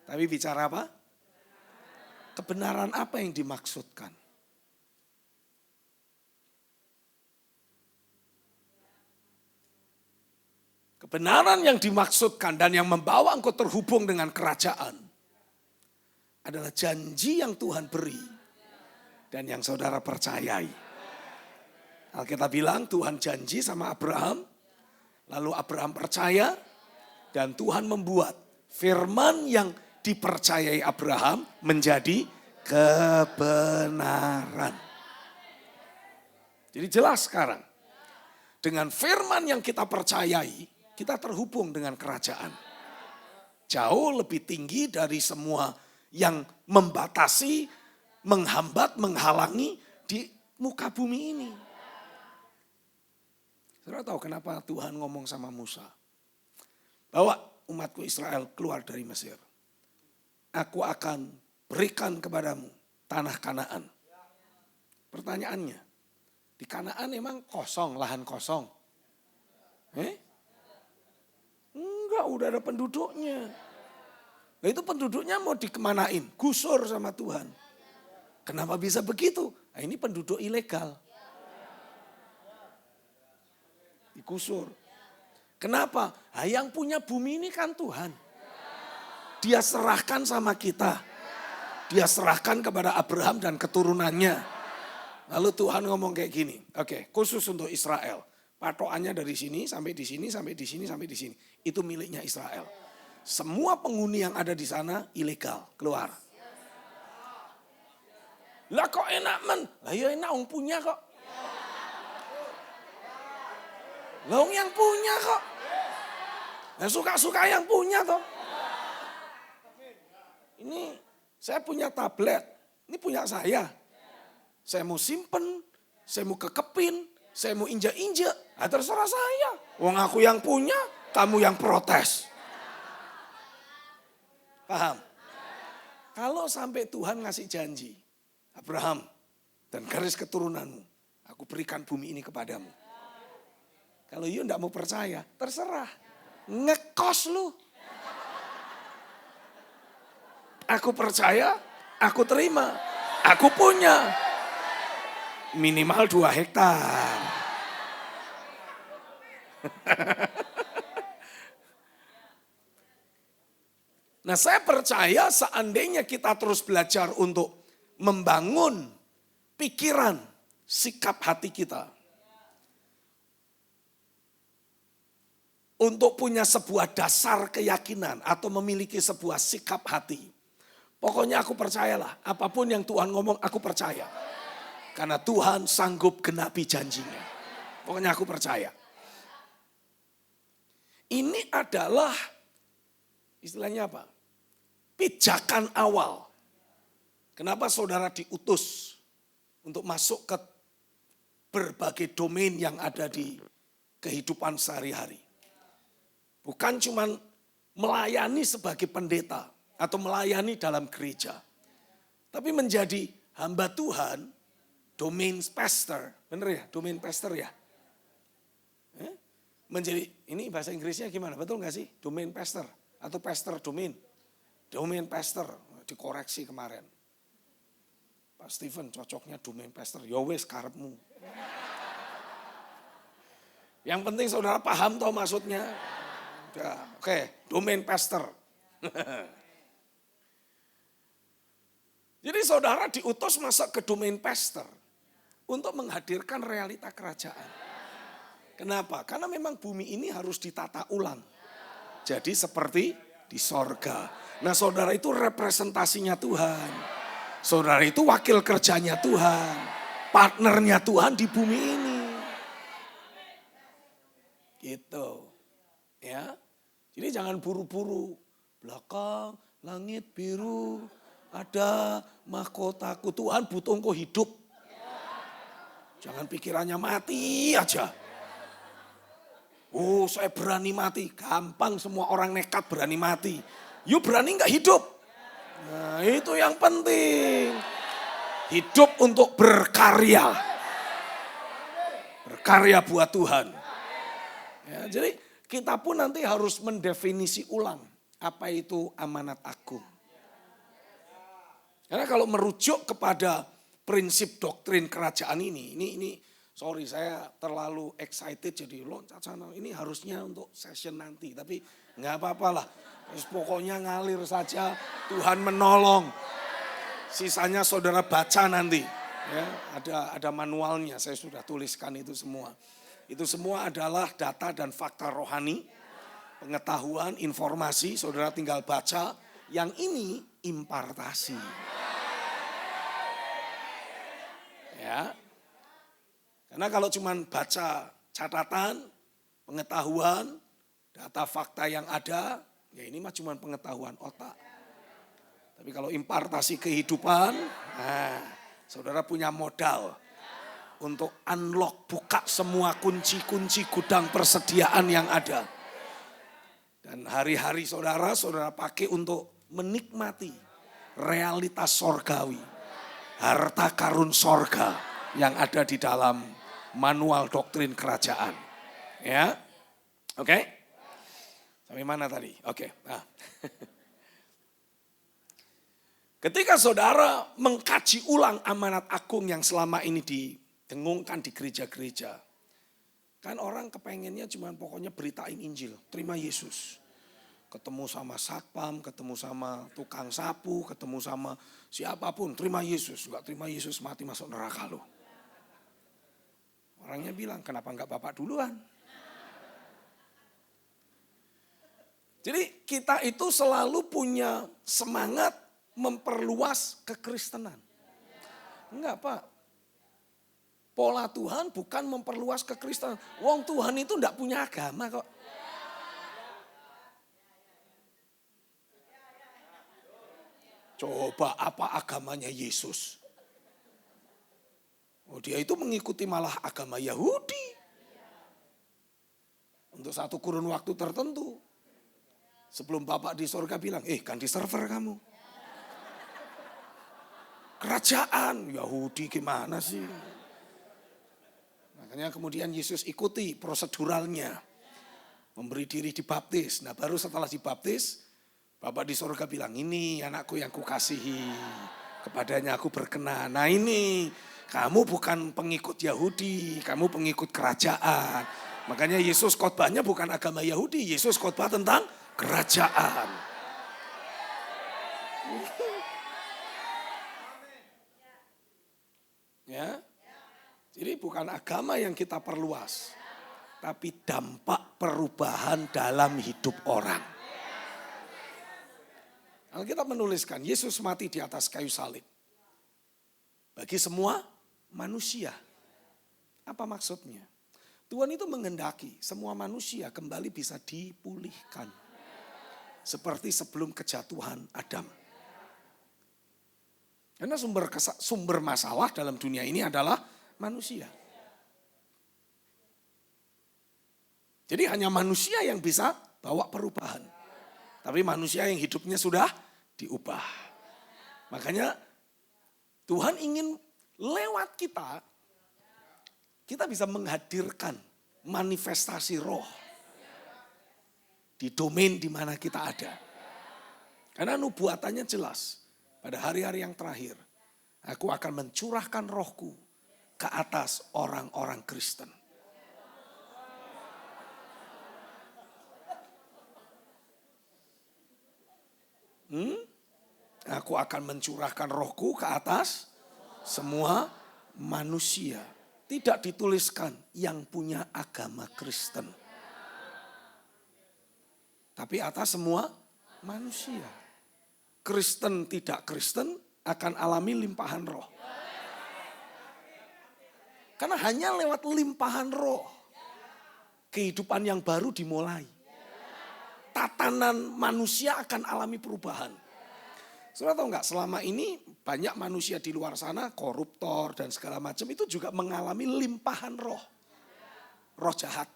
Tapi bicara apa? Kebenaran apa yang dimaksudkan? Kebenaran yang dimaksudkan dan yang membawa engkau terhubung dengan kerajaan adalah janji yang Tuhan beri dan yang saudara percayai. Alkitab bilang Tuhan janji sama Abraham, lalu Abraham percaya dan Tuhan membuat firman yang dipercayai Abraham menjadi kebenaran. Jadi jelas sekarang, dengan firman yang kita percayai, kita terhubung dengan kerajaan. Jauh lebih tinggi dari semua yang membatasi, menghambat, menghalangi di muka bumi ini. Saudara tahu kenapa Tuhan ngomong sama Musa? Bawa umatku Israel keluar dari Mesir. Aku akan berikan kepadamu tanah Kanaan. Pertanyaannya, di Kanaan emang kosong, lahan kosong? Enggak, udah ada penduduknya. Nah itu penduduknya mau dikemanain? Gusur sama Tuhan. Kenapa bisa begitu? Nah, ini penduduk ilegal. Digusur. Kenapa? Nah, yang punya bumi ini kan Tuhan. Dia serahkan sama kita. Dia serahkan kepada Abraham dan keturunannya. Lalu Tuhan ngomong kayak gini. Oke, khusus untuk Israel. Patokannya dari sini sampai di sini, sampai di sini, sampai di sini. Itu miliknya Israel. Semua penghuni yang ada di sana ilegal, keluar. Lah kok enak men? Lah ya enak orang punya kok. Lah orang yang punya kok. Nah suka-suka yang punya toh. Ini saya punya tablet, ini punya saya. Saya mau simpen, saya mau kekepin, saya mau injak-injak. Nah, terserah saya. Wong aku yang punya, kamu yang protes. Paham? Kalau sampai Tuhan ngasih janji, Abraham dan garis keturunanmu, aku berikan bumi ini kepadamu. Kalau you enggak mau percaya, terserah. Ngekos lu. Aku percaya, aku terima, aku punya. Minimal 2 hektar. Nah saya percaya seandainya kita terus belajar untuk membangun pikiran, sikap hati kita untuk punya sebuah dasar keyakinan atau memiliki sebuah sikap hati. Pokoknya aku percayalah, apapun yang Tuhan ngomong aku percaya. Karena Tuhan sanggup genapi janjinya. Pokoknya aku percaya. Ini adalah istilahnya apa? Pijakan awal. Kenapa saudara diutus untuk masuk ke berbagai domain yang ada di kehidupan sehari-hari. Bukan cuma melayani sebagai pendeta atau melayani dalam gereja. Tapi menjadi hamba Tuhan, domain pastor. Benar ya? Domain pastor ya? Menjadi, ini bahasa Inggrisnya gimana? Betul gak sih? Domain pastor atau pastor domain? Domain pastor, dikoreksi kemarin. Pak Steven cocoknya domain pastor. Ya wes karepmu. Yang penting saudara paham toh maksudnya. Ya, oke, domain pastor. Jadi saudara diutus masuk ke domain pastor untuk menghadirkan realita kerajaan. Kenapa? Karena memang bumi ini harus ditata ulang. Jadi seperti di sorga. Nah saudara itu representasinya Tuhan. Saudara itu wakil kerjanya Tuhan. Partnernya Tuhan di bumi ini. Gitu. Ya. Jadi jangan buru-buru. Belakang, langit biru. Ada mahkotaku. Tuhan butuh engkau hidup. Jangan pikirannya mati aja. Oh saya berani mati. Gampang semua orang nekat berani mati. You berani gak hidup? Nah itu yang penting. Hidup untuk berkarya. Berkarya buat Tuhan. Ya, jadi kita pun nanti harus mendefinisi ulang. Apa itu amanat agung. Karena kalau merujuk kepada prinsip doktrin kerajaan ini sorry saya terlalu excited jadi loncat sana. Ini harusnya untuk session nanti. Tapi nggak apa-apalah. Pokoknya ngalir saja. Tuhan menolong. Sisanya saudara baca nanti. Ya, ada manualnya. Saya sudah tuliskan itu semua. Itu semua adalah data dan fakta rohani. Pengetahuan, informasi. Saudara tinggal baca. Yang ini impartasi. Ya. Karena kalau cuma baca catatan, pengetahuan, data fakta yang ada, ya ini mah cuma pengetahuan otak. Tapi kalau impartasi kehidupan, nah, saudara punya modal untuk unlock, buka semua kunci-kunci gudang persediaan yang ada. Dan hari-hari saudara pakai untuk menikmati realitas sorgawi, harta karun sorga yang ada di dalam manual doktrin kerajaan. Ya. Oke? Sampai mana tadi? Oke. Nah. Ketika saudara mengkaji ulang amanat agung yang selama ini didengungkan di gereja-gereja. Kan orang kepengennya cuma pokoknya beritain Injil. Terima Yesus. Ketemu sama satpam, ketemu sama tukang sapu, ketemu sama siapapun. Terima Yesus. Enggak terima Yesus mati masuk neraka loh. Orangnya bilang, kenapa enggak Bapak duluan? Jadi kita itu selalu punya semangat memperluas kekristenan. Enggak Pak. Pola Tuhan bukan memperluas kekristenan. Wong Tuhan itu enggak punya agama kok. Coba apa agamanya Yesus? Oh dia itu mengikuti malah agama Yahudi. Untuk satu kurun waktu tertentu. Sebelum Bapak di sorga bilang, ganti server kamu. Kerajaan Yahudi gimana sih? Makanya kemudian Yesus ikuti proseduralnya. Memberi diri dibaptis. Nah baru setelah dibaptis, Bapak di sorga bilang, ini anakku yang kukasihi. Kepadanya aku berkenan. Nah ini, kamu bukan pengikut Yahudi, kamu pengikut kerajaan. Makanya Yesus khotbahnya bukan agama Yahudi, Yesus khotbah tentang kerajaan. Ya. Jadi bukan agama yang kita perluas, tapi dampak perubahan dalam hidup orang. Alkitab menuliskan Yesus mati di atas kayu salib. Bagi semua manusia. Apa maksudnya? Tuhan itu menghendaki semua manusia kembali bisa dipulihkan. Seperti sebelum kejatuhan Adam. Karena sumber masalah dalam dunia ini adalah manusia. Jadi hanya manusia yang bisa bawa perubahan. Tapi manusia yang hidupnya sudah diubah. Makanya Tuhan ingin lewat kita bisa menghadirkan manifestasi roh di domain di mana kita ada. Karena nubuatannya jelas. Pada hari-hari yang terakhir, aku akan mencurahkan rohku ke atas orang-orang Kristen. Aku akan mencurahkan rohku ke atas semua manusia. Tidak dituliskan yang punya agama Kristen. Tapi atas semua manusia. Kristen tidak Kristen akan alami limpahan roh. Karena hanya lewat limpahan roh. Kehidupan yang baru dimulai. Tatanan manusia akan alami perubahan. Saudara tahu nggak, selama ini banyak manusia di luar sana, koruptor dan segala macam itu juga mengalami limpahan roh. Roh jahat.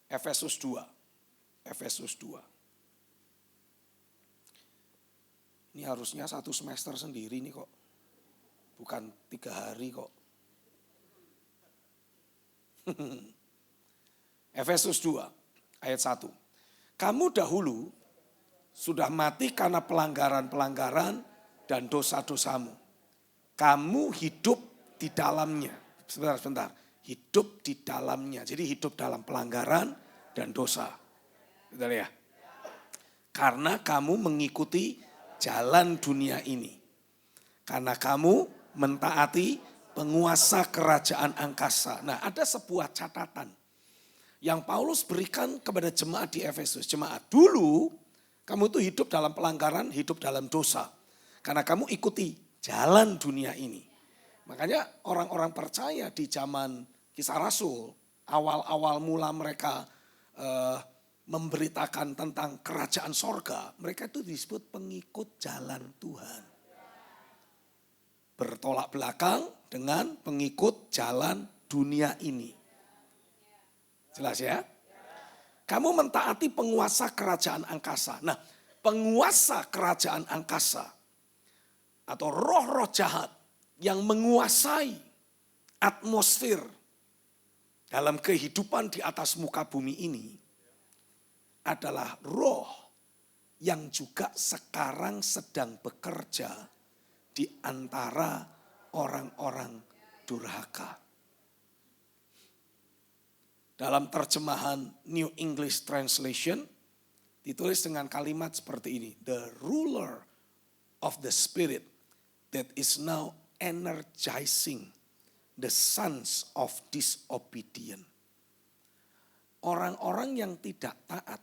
Efesus 2. Ini harusnya 1 semester sendiri nih kok. Bukan 3 hari kok. Efesus 2 ayat 1. Kamu dahulu sudah mati karena pelanggaran-pelanggaran dan dosa-dosamu. Kamu hidup di dalamnya. Sebentar. Hidup di dalamnya. Jadi hidup dalam pelanggaran dan dosa. Betul ya? Karena kamu mengikuti jalan dunia ini. Karena kamu mentaati penguasa kerajaan angkasa. Nah, ada sebuah catatan yang Paulus berikan kepada jemaat di Efesus. Jemaat, dulu kamu tuh hidup dalam pelanggaran, hidup dalam dosa. Karena kamu ikuti jalan dunia ini. Makanya orang-orang percaya di zaman Kisah Rasul, awal-awal mula mereka memberitakan tentang kerajaan sorga, mereka itu disebut pengikut jalan Tuhan. Bertolak belakang dengan pengikut jalan dunia ini. Jelas ya? Kamu mentaati penguasa kerajaan angkasa. Nah, penguasa kerajaan angkasa atau roh-roh jahat yang menguasai atmosfer dalam kehidupan di atas muka bumi ini adalah roh yang juga sekarang sedang bekerja di antara orang-orang durhaka. Dalam terjemahan New English Translation ditulis dengan kalimat seperti ini. The ruler of the spirit that is now energizing the sons of disobedient. Orang-orang yang tidak taat.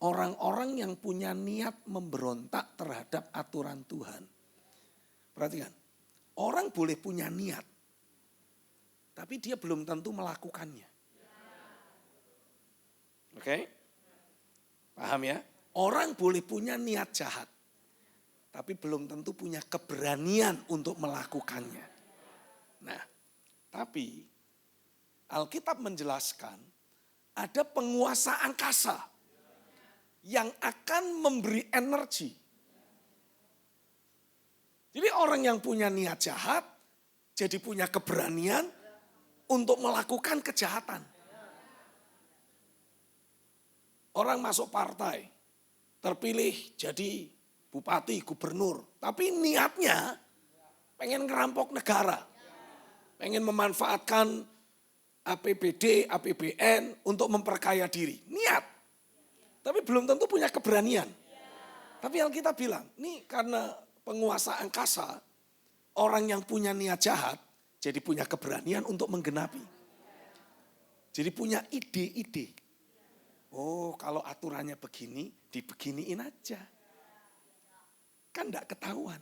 Orang-orang yang punya niat memberontak terhadap aturan Tuhan. Perhatikan, orang boleh punya niat. Tapi dia belum tentu melakukannya. Oke? Paham ya? Orang boleh punya niat jahat. Tapi belum tentu punya keberanian untuk melakukannya. Nah, tapi Alkitab menjelaskan ada penguasa angkasa yang akan memberi energi. Jadi orang yang punya niat jahat jadi punya keberanian untuk melakukan kejahatan. Orang masuk partai, terpilih jadi bupati, gubernur, tapi niatnya pengen ngerampok negara. Pengen memanfaatkan APBD, APBN untuk memperkaya diri. Niat. Tapi belum tentu punya keberanian. Tapi Alkitab bilang, ini karena penguasa angkasa, orang yang punya niat jahat, jadi punya keberanian untuk menggenapi. Jadi punya ide-ide. Oh, kalau aturannya begini, dibeginiin aja. Kan enggak ketahuan.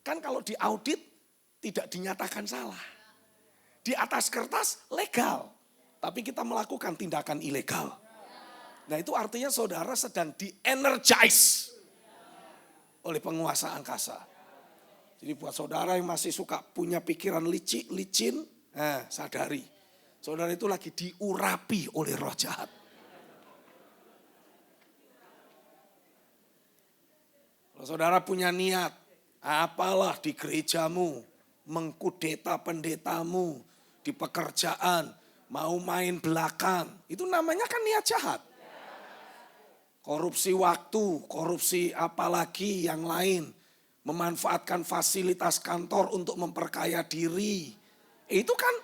Kan kalau diaudit, tidak dinyatakan salah. Di atas kertas, legal. Tapi kita melakukan tindakan ilegal. Nah itu artinya saudara sedang di-energize oleh penguasa angkasa. Jadi buat saudara yang masih suka punya pikiran licin, sadari. Saudara itu lagi diurapi oleh roh jahat. Kalau saudara punya niat, apalah di gerejamu, mengkudeta pendetamu, di pekerjaan, mau main belakang. Itu namanya kan niat jahat. Korupsi waktu, korupsi apalagi yang lain. Memanfaatkan fasilitas kantor untuk memperkaya diri. Itu kan,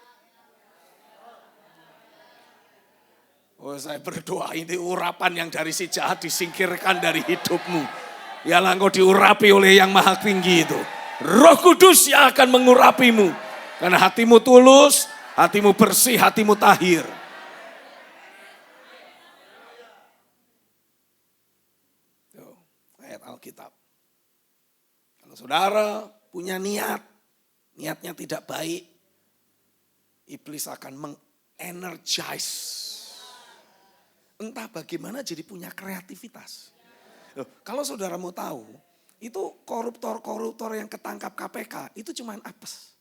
saya berdoa ini urapan yang dari si jahat disingkirkan dari hidupmu. Ya engkau diurapi oleh yang maha tinggi itu. Roh Kudus yang akan mengurapimu. Karena hatimu tulus, hatimu bersih, hatimu tahir. Tuh, ayat Alkitab. Kalau saudara punya niatnya tidak baik, iblis akan mengenergize. Entah bagaimana jadi punya kreativitas. Loh, kalau saudara mau tahu, itu koruptor-koruptor yang ketangkap KPK, itu cuma apes.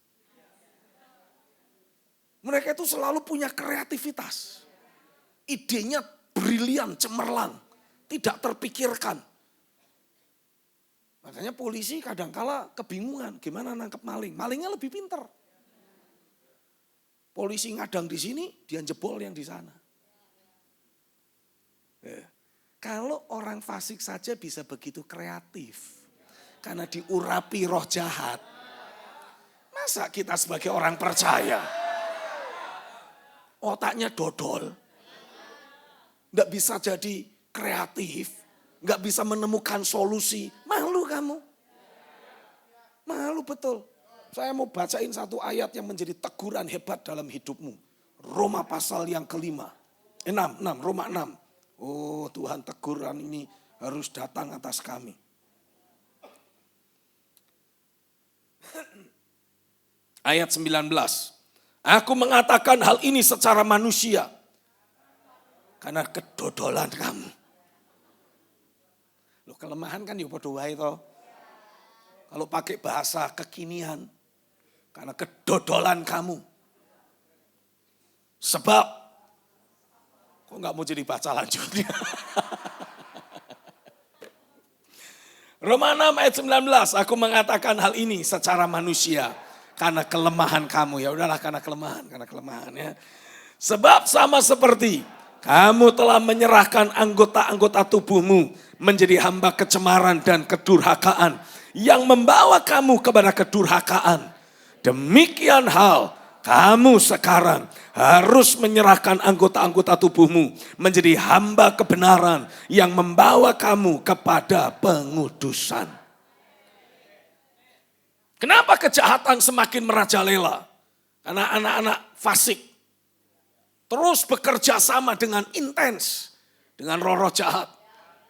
Mereka itu selalu punya kreativitas. Idenya brilian, cemerlang, tidak terpikirkan. Makanya polisi kadangkala kebingungan, gimana nangkep maling. Malingnya lebih pinter. Polisi ngadang di sini, dia jebol yang di sana. Kalau orang fasik saja bisa begitu kreatif. Karena diurapi roh jahat. Masa kita sebagai orang percaya? Otaknya dodol. Gak bisa jadi kreatif. Gak bisa menemukan solusi. Malu kamu. Malu betul. Saya mau bacain satu ayat yang menjadi teguran hebat dalam hidupmu. Roma pasal yang ke-5. 6, Roma 6. Oh Tuhan, teguran ini harus datang atas kami. Ayat 19. Aku mengatakan hal ini secara manusia. Karena kedodolan kamu. Loh, kelemahan kan ya padha wae to. Kalau pakai bahasa kekinian. Karena kedodolan kamu. Sebab kok nggak mau jadi baca lanjutnya. Roma 6 ayat 19. Aku mengatakan hal ini secara manusia. Karena kelemahan kamu. Ya udahlah karena kelemahan ya. Sebab sama seperti kamu telah menyerahkan anggota-anggota tubuhmu menjadi hamba kecemaran dan kedurhakaan. Yang membawa kamu kepada kedurhakaan. Demikian hal kamu sekarang harus menyerahkan anggota-anggota tubuhmu menjadi hamba kebenaran yang membawa kamu kepada pengudusan. Kenapa kejahatan semakin merajalela? Karena anak-anak fasik terus bekerja sama dengan intens dengan roh-roh jahat,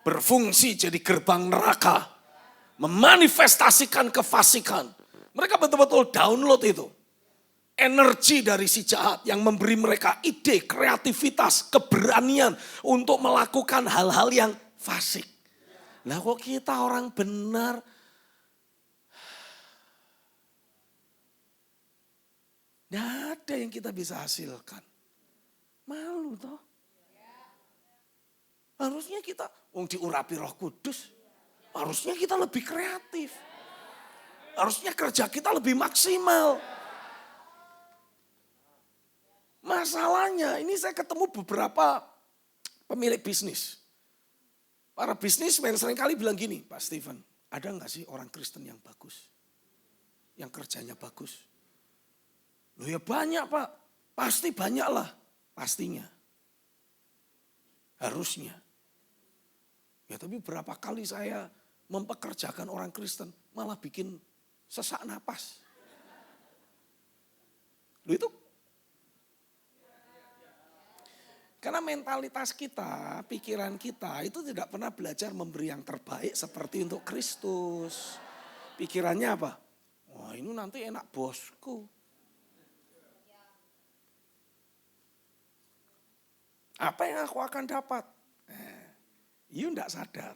berfungsi jadi gerbang neraka, memanifestasikan kefasikan. Mereka betul-betul download itu. Energi dari si jahat yang memberi mereka ide, kreativitas, keberanian untuk melakukan hal-hal yang fasik. Lah kok kita orang benar nggak ada yang kita bisa hasilkan. Malu toh. Harusnya kita diurapi Roh Kudus. Harusnya kita lebih kreatif. Harusnya kerja kita lebih maksimal. Masalahnya ini saya ketemu beberapa pemilik bisnis. Para bisnismen seringkali bilang gini, Pak Stephen, ada gak sih orang Kristen yang bagus? Yang kerjanya bagus? Loh ya banyak Pak, pasti banyak lah. Pastinya. Harusnya. Ya tapi berapa kali saya mempekerjakan orang Kristen malah bikin sesak napas. Lu itu karena mentalitas kita, pikiran kita itu tidak pernah belajar memberi yang terbaik seperti untuk Kristus. Pikirannya apa? Wah ini nanti enak bosku. Apa yang aku akan dapat? You tidak sadar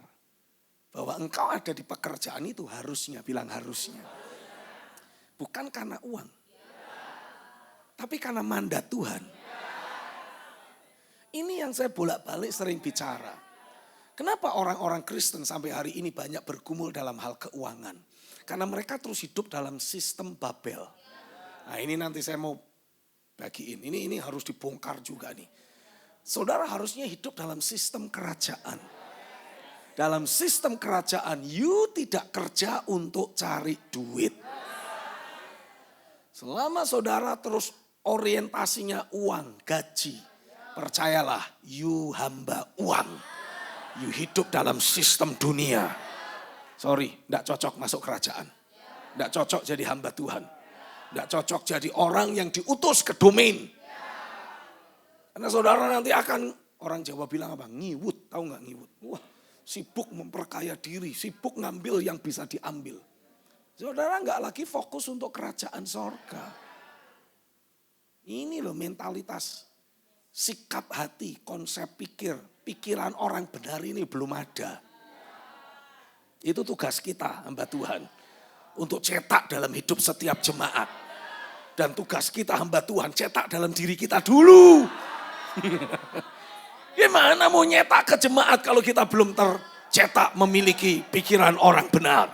bahwa engkau ada di pekerjaan itu harusnya, bilang harusnya. Bukan karena uang. Tapi karena mandat Tuhan. Ini yang saya bolak-balik sering bicara. Kenapa orang-orang Kristen sampai hari ini banyak bergumul dalam hal keuangan? Karena mereka terus hidup dalam sistem Babel. Nah ini nanti saya mau bagiin. Ini harus dibongkar juga nih. Saudara harusnya hidup dalam sistem kerajaan. Dalam sistem kerajaan, you tidak kerja untuk cari duit. Selama saudara terus orientasinya uang, gaji. Percayalah, you hamba uang. You hidup dalam sistem dunia. Sorry, tidak cocok masuk kerajaan. Tidak cocok jadi hamba Tuhan. Tidak cocok jadi orang yang diutus ke domain. Karena saudara nanti akan, orang Jawa bilang apa? Ngiwut, tahu nggak ngiwut? Wah, sibuk memperkaya diri, sibuk ngambil yang bisa diambil. Saudara nggak lagi fokus untuk kerajaan sorga. Ini loh mentalitas. Sikap hati, konsep pikiran orang benar ini belum ada. Itu tugas kita, hamba Tuhan. Untuk cetak dalam hidup setiap jemaat. Dan tugas kita, hamba Tuhan, cetak dalam diri kita dulu. Gimana mau nyetak ke jemaat kalau kita belum tercetak memiliki pikiran orang benar.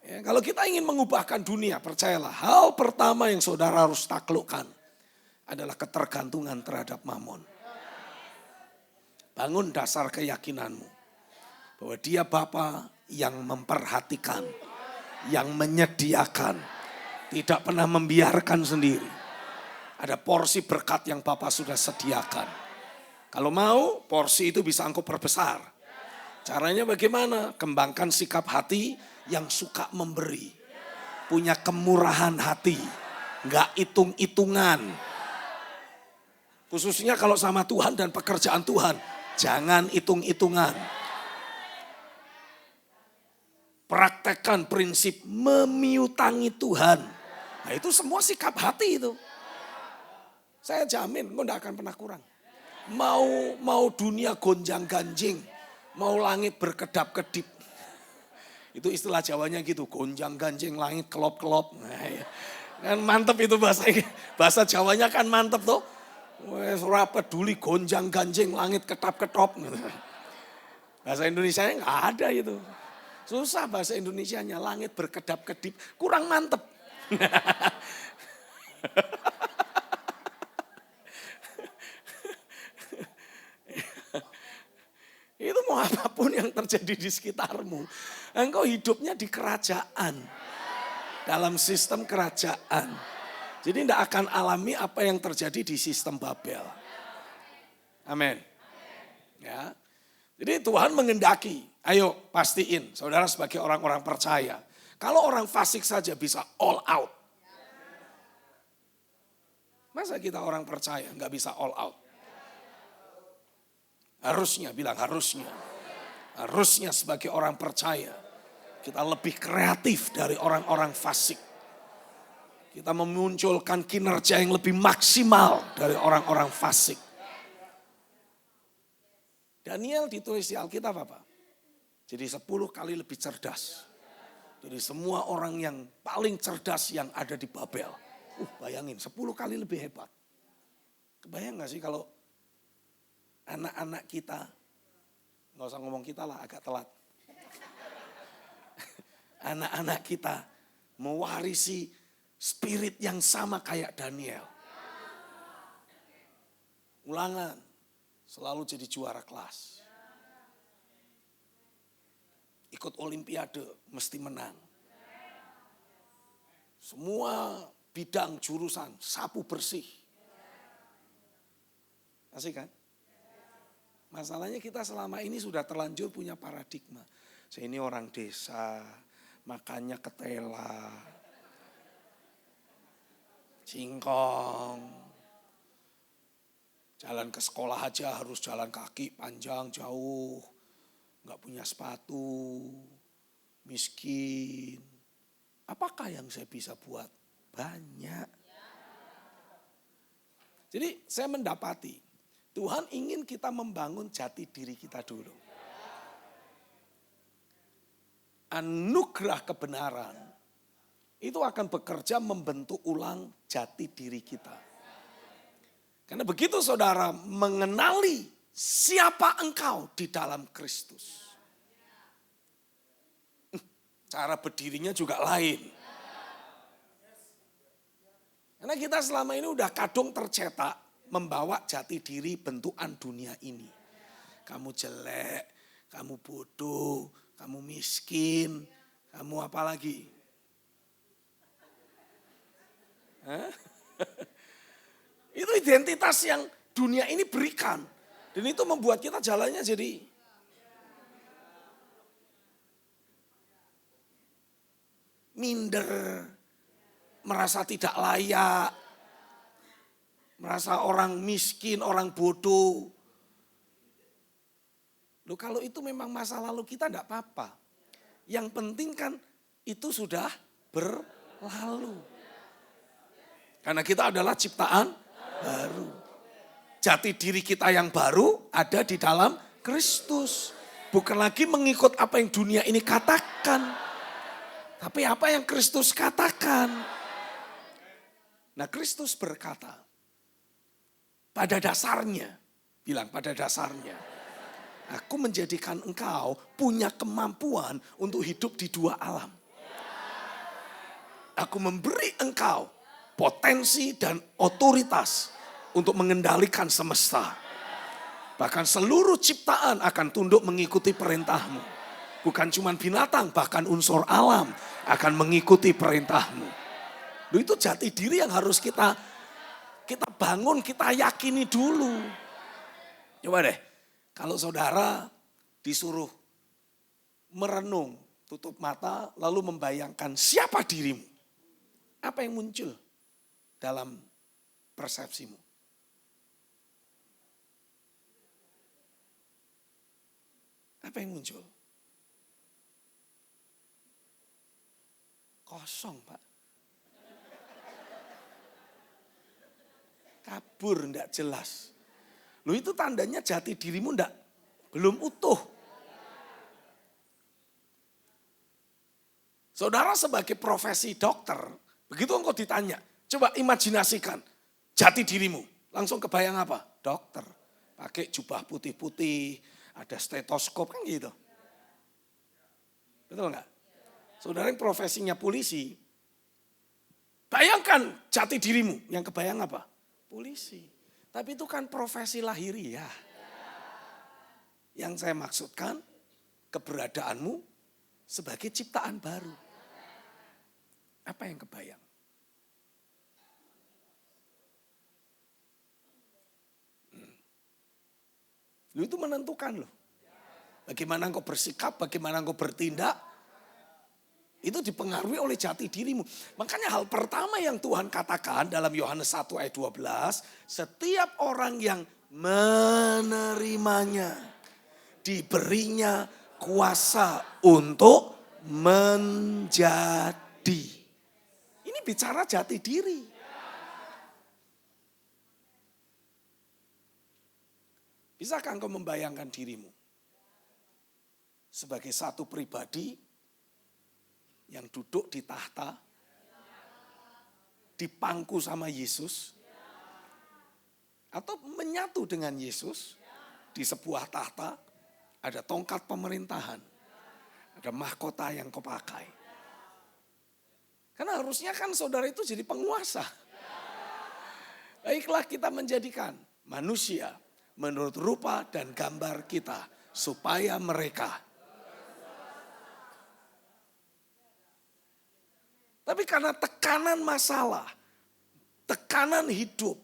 Ya, kalau kita ingin mengubahkan dunia, percayalah hal pertama yang saudara harus taklukkan adalah ketergantungan terhadap mamon. Bangun dasar keyakinanmu bahwa dia Bapa yang memperhatikan, yang menyediakan, tidak pernah membiarkan sendiri. Ada porsi berkat yang Bapa sudah sediakan. Kalau mau, porsi itu bisa engkau perbesar. Caranya bagaimana? Kembangkan sikap hati yang suka memberi. Punya kemurahan hati. Enggak hitung-hitungan. Khususnya kalau sama Tuhan dan pekerjaan Tuhan. Jangan hitung-hitungan. Praktekkan prinsip memiutangi Tuhan. Nah itu semua sikap hati itu. Saya jamin engkau enggak akan pernah kurang. Mau dunia gonjang ganjing. Mau langit berkedap-kedip. Itu istilah Jawanya gitu, gonjang ganjing langit kelop-kelop. Nah, ya. Kan mantep itu bahasa Jawanya kan mantep tuh. Wes ora peduli gonjang ganjing langit ketap-ketop. Bahasa Indonesianya nggak ada itu. Susah bahasa Indonesianya, langit berkedap-kedip, kurang mantep. Itu mau apapun yang terjadi di sekitarmu. Engkau hidupnya di kerajaan. Dalam sistem kerajaan. Jadi tidak akan alami apa yang terjadi di sistem Babel. Amin. Ya. Jadi Tuhan mengendaki. Ayo pastiin saudara sebagai orang-orang percaya. Kalau orang fasik saja bisa all out. Masa kita orang percaya nggak bisa all out? Harusnya, bilang harusnya. Harusnya sebagai orang percaya. Kita lebih kreatif dari orang-orang fasik. Kita memunculkan kinerja yang lebih maksimal dari orang-orang fasik. Daniel ditulis di Alkitab apa? Jadi 10 kali lebih cerdas. Dari semua orang yang paling cerdas yang ada di Babel. Bayangin 10 kali lebih hebat. Kebayang gak sih kalau anak-anak kita, gak usah ngomong kita lah agak telat. Anak-anak kita mewarisi spirit yang sama kayak Daniel. Ulangan, selalu jadi juara kelas. Ikut olimpiade, mesti menang. Semua bidang jurusan, sapu bersih. Asik kan? Masalahnya kita selama ini sudah terlanjur punya paradigma. Saya ini orang desa, makannya ketela, singkong. Jalan ke sekolah aja harus jalan kaki panjang jauh. Enggak punya sepatu, miskin. Apakah yang saya bisa buat? Banyak. Jadi saya mendapati Tuhan ingin kita membangun jati diri kita dulu. Anugerah kebenaran itu akan bekerja membentuk ulang jati diri kita. Karena begitu saudara mengenali siapa engkau di dalam Kristus. Cara berdirinya juga lain. Karena kita selama ini udah kadung tercetak membawa jati diri bentukan dunia ini. Kamu jelek, kamu bodoh, kamu miskin, kamu apa lagi? Itu identitas yang dunia ini berikan. Dan itu membuat kita jalannya jadi minder, merasa tidak layak, merasa orang miskin, orang bodoh. Loh kalau itu memang masa lalu kita enggak apa-apa. Yang penting kan itu sudah berlalu. Karena kita adalah ciptaan baru. Jati diri kita yang baru ada di dalam Kristus. Bukan lagi mengikut apa yang dunia ini katakan. Tapi apa yang Kristus katakan. Nah Kristus berkata, pada dasarnya, bilang pada dasarnya, aku menjadikan engkau punya kemampuan untuk hidup di dua alam. Aku memberi engkau potensi dan otoritas untuk mengendalikan semesta. Bahkan seluruh ciptaan akan tunduk mengikuti perintahmu. Bukan cuma binatang, bahkan unsur alam akan mengikuti perintahmu. Itu jati diri yang harus kita bangun, kita yakini dulu. Coba deh, kalau saudara disuruh merenung, tutup mata, lalu membayangkan siapa dirimu. Apa yang muncul dalam persepsimu? Apa yang muncul? Kosong, Pak. Kabur, enggak jelas. Loh itu tandanya jati dirimu belum utuh. Saudara sebagai profesi dokter, begitu engkau ditanya, coba imajinasikan jati dirimu. Langsung kebayang apa? Dokter. Pakai jubah putih-putih, ada stetoskop kan gitu. Betul enggak? Saudara yang profesinya polisi, bayangkan jati dirimu, yang kebayang apa? Polisi. Tapi itu kan profesi lahiriah. Yang saya maksudkan, keberadaanmu sebagai ciptaan baru. Apa yang kebayang? Lu itu menentukan loh. Bagaimana engkau bersikap, bagaimana engkau bertindak. Itu dipengaruhi oleh jati dirimu. Makanya hal pertama yang Tuhan katakan dalam Yohanes 1 ayat 12. Setiap orang yang menerimanya, diberinya kuasa untuk menjadi. Ini bicara jati diri. Bisakah engkau membayangkan dirimu sebagai satu pribadi yang duduk di tahta, dipangku sama Yesus, atau menyatu dengan Yesus di sebuah tahta, ada tongkat pemerintahan, ada mahkota yang kau pakai. Karena harusnya kan saudara itu jadi penguasa. Baiklah kita menjadikan manusia menurut rupa dan gambar kita, supaya mereka. Tapi karena tekanan masalah, tekanan hidup,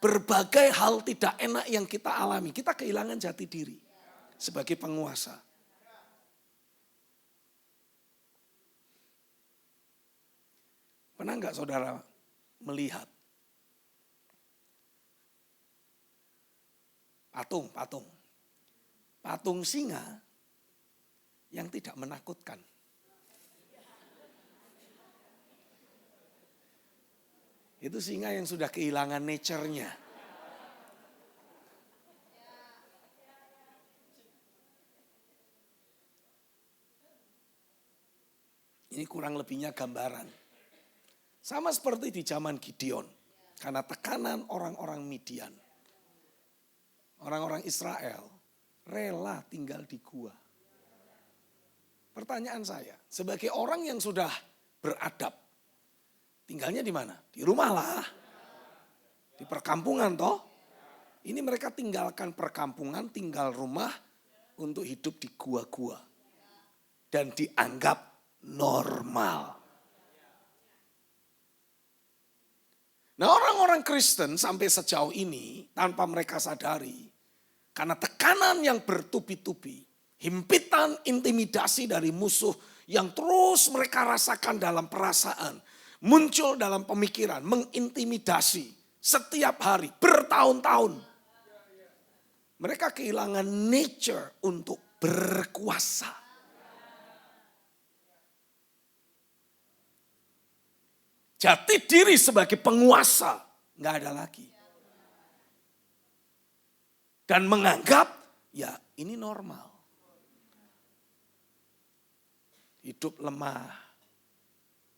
berbagai hal tidak enak yang kita alami. Kita kehilangan jati diri sebagai penguasa. Pernah enggak saudara melihat patung singa yang tidak menakutkan? Itu singa yang sudah kehilangan nature-nya. Ini kurang lebihnya gambaran. Sama seperti di zaman Gideon. Karena tekanan orang-orang Midian. Orang-orang Israel rela tinggal di gua. Pertanyaan saya, sebagai orang yang sudah beradab, tinggalnya di mana? Di rumah lah. Di perkampungan toh. Ini mereka tinggalkan perkampungan, tinggal rumah untuk hidup di gua-gua. Dan dianggap normal. Nah, orang-orang Kristen sampai sejauh ini tanpa mereka sadari, karena tekanan yang bertubi-tubi, himpitan intimidasi dari musuh yang terus mereka rasakan dalam perasaan, muncul dalam pemikiran, mengintimidasi setiap hari, bertahun-tahun. Mereka kehilangan nature untuk berkuasa. Jati diri sebagai penguasa nggak ada lagi. Dan menganggap ya ini normal. Hidup lemah,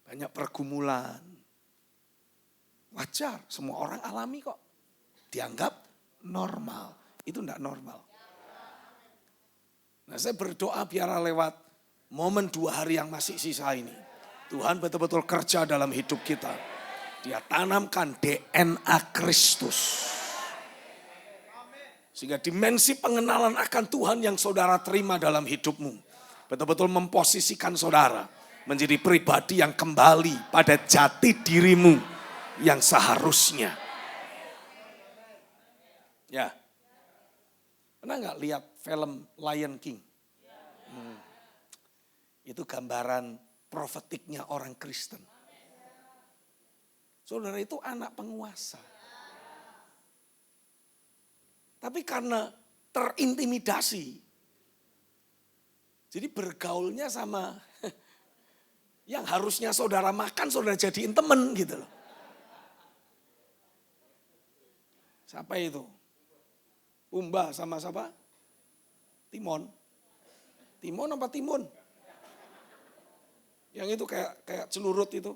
banyak pergumulan. Wajar, semua orang alami kok. Dianggap normal. Itu enggak normal. Nah, saya berdoa biar lewat momen 2 hari yang masih sisa ini, Tuhan betul-betul kerja dalam hidup kita. Dia tanamkan DNA Kristus. Sehingga dimensi pengenalan akan Tuhan yang saudara terima dalam hidupmu, betul-betul memposisikan saudara menjadi pribadi yang kembali pada jati dirimu yang seharusnya. Ya, pernah nggak lihat film Lion King? Itu gambaran profetiknya orang Kristen. Saudara itu anak penguasa. Tapi karena terintimidasi, jadi bergaulnya sama yang harusnya saudara makan, saudara jadiin temen gitu loh. Siapa itu? Pumba sama siapa? Timon. Timon apa Timun? Yang itu kayak celurut itu.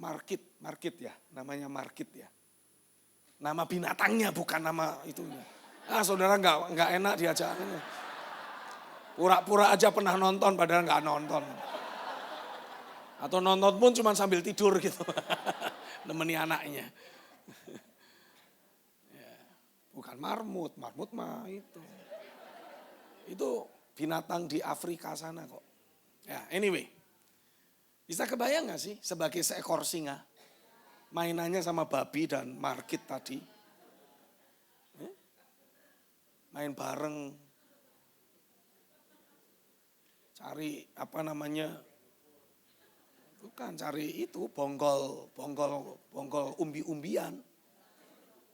Markit ya, namanya Markit ya. Nama binatangnya bukan nama itunya. Saudara nggak enak diajak. Pura-pura aja pernah nonton padahal nggak nonton. Atau nonton pun cuma sambil tidur gitu. Nemeni anaknya. Bukan marmut mah itu. Itu binatang di Afrika sana kok. Ya, anyway. Bisa kebayang gak sih sebagai seekor singa? Mainannya sama babi dan Markit tadi. Main bareng. Cari cari itu bonggol umbi-umbian.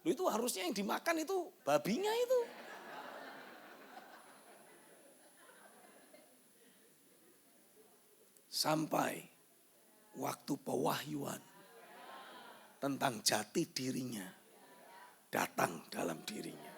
Itu harusnya yang dimakan itu babinya itu. Sampai waktu pewahyuan tentang jati dirinya datang dalam dirinya.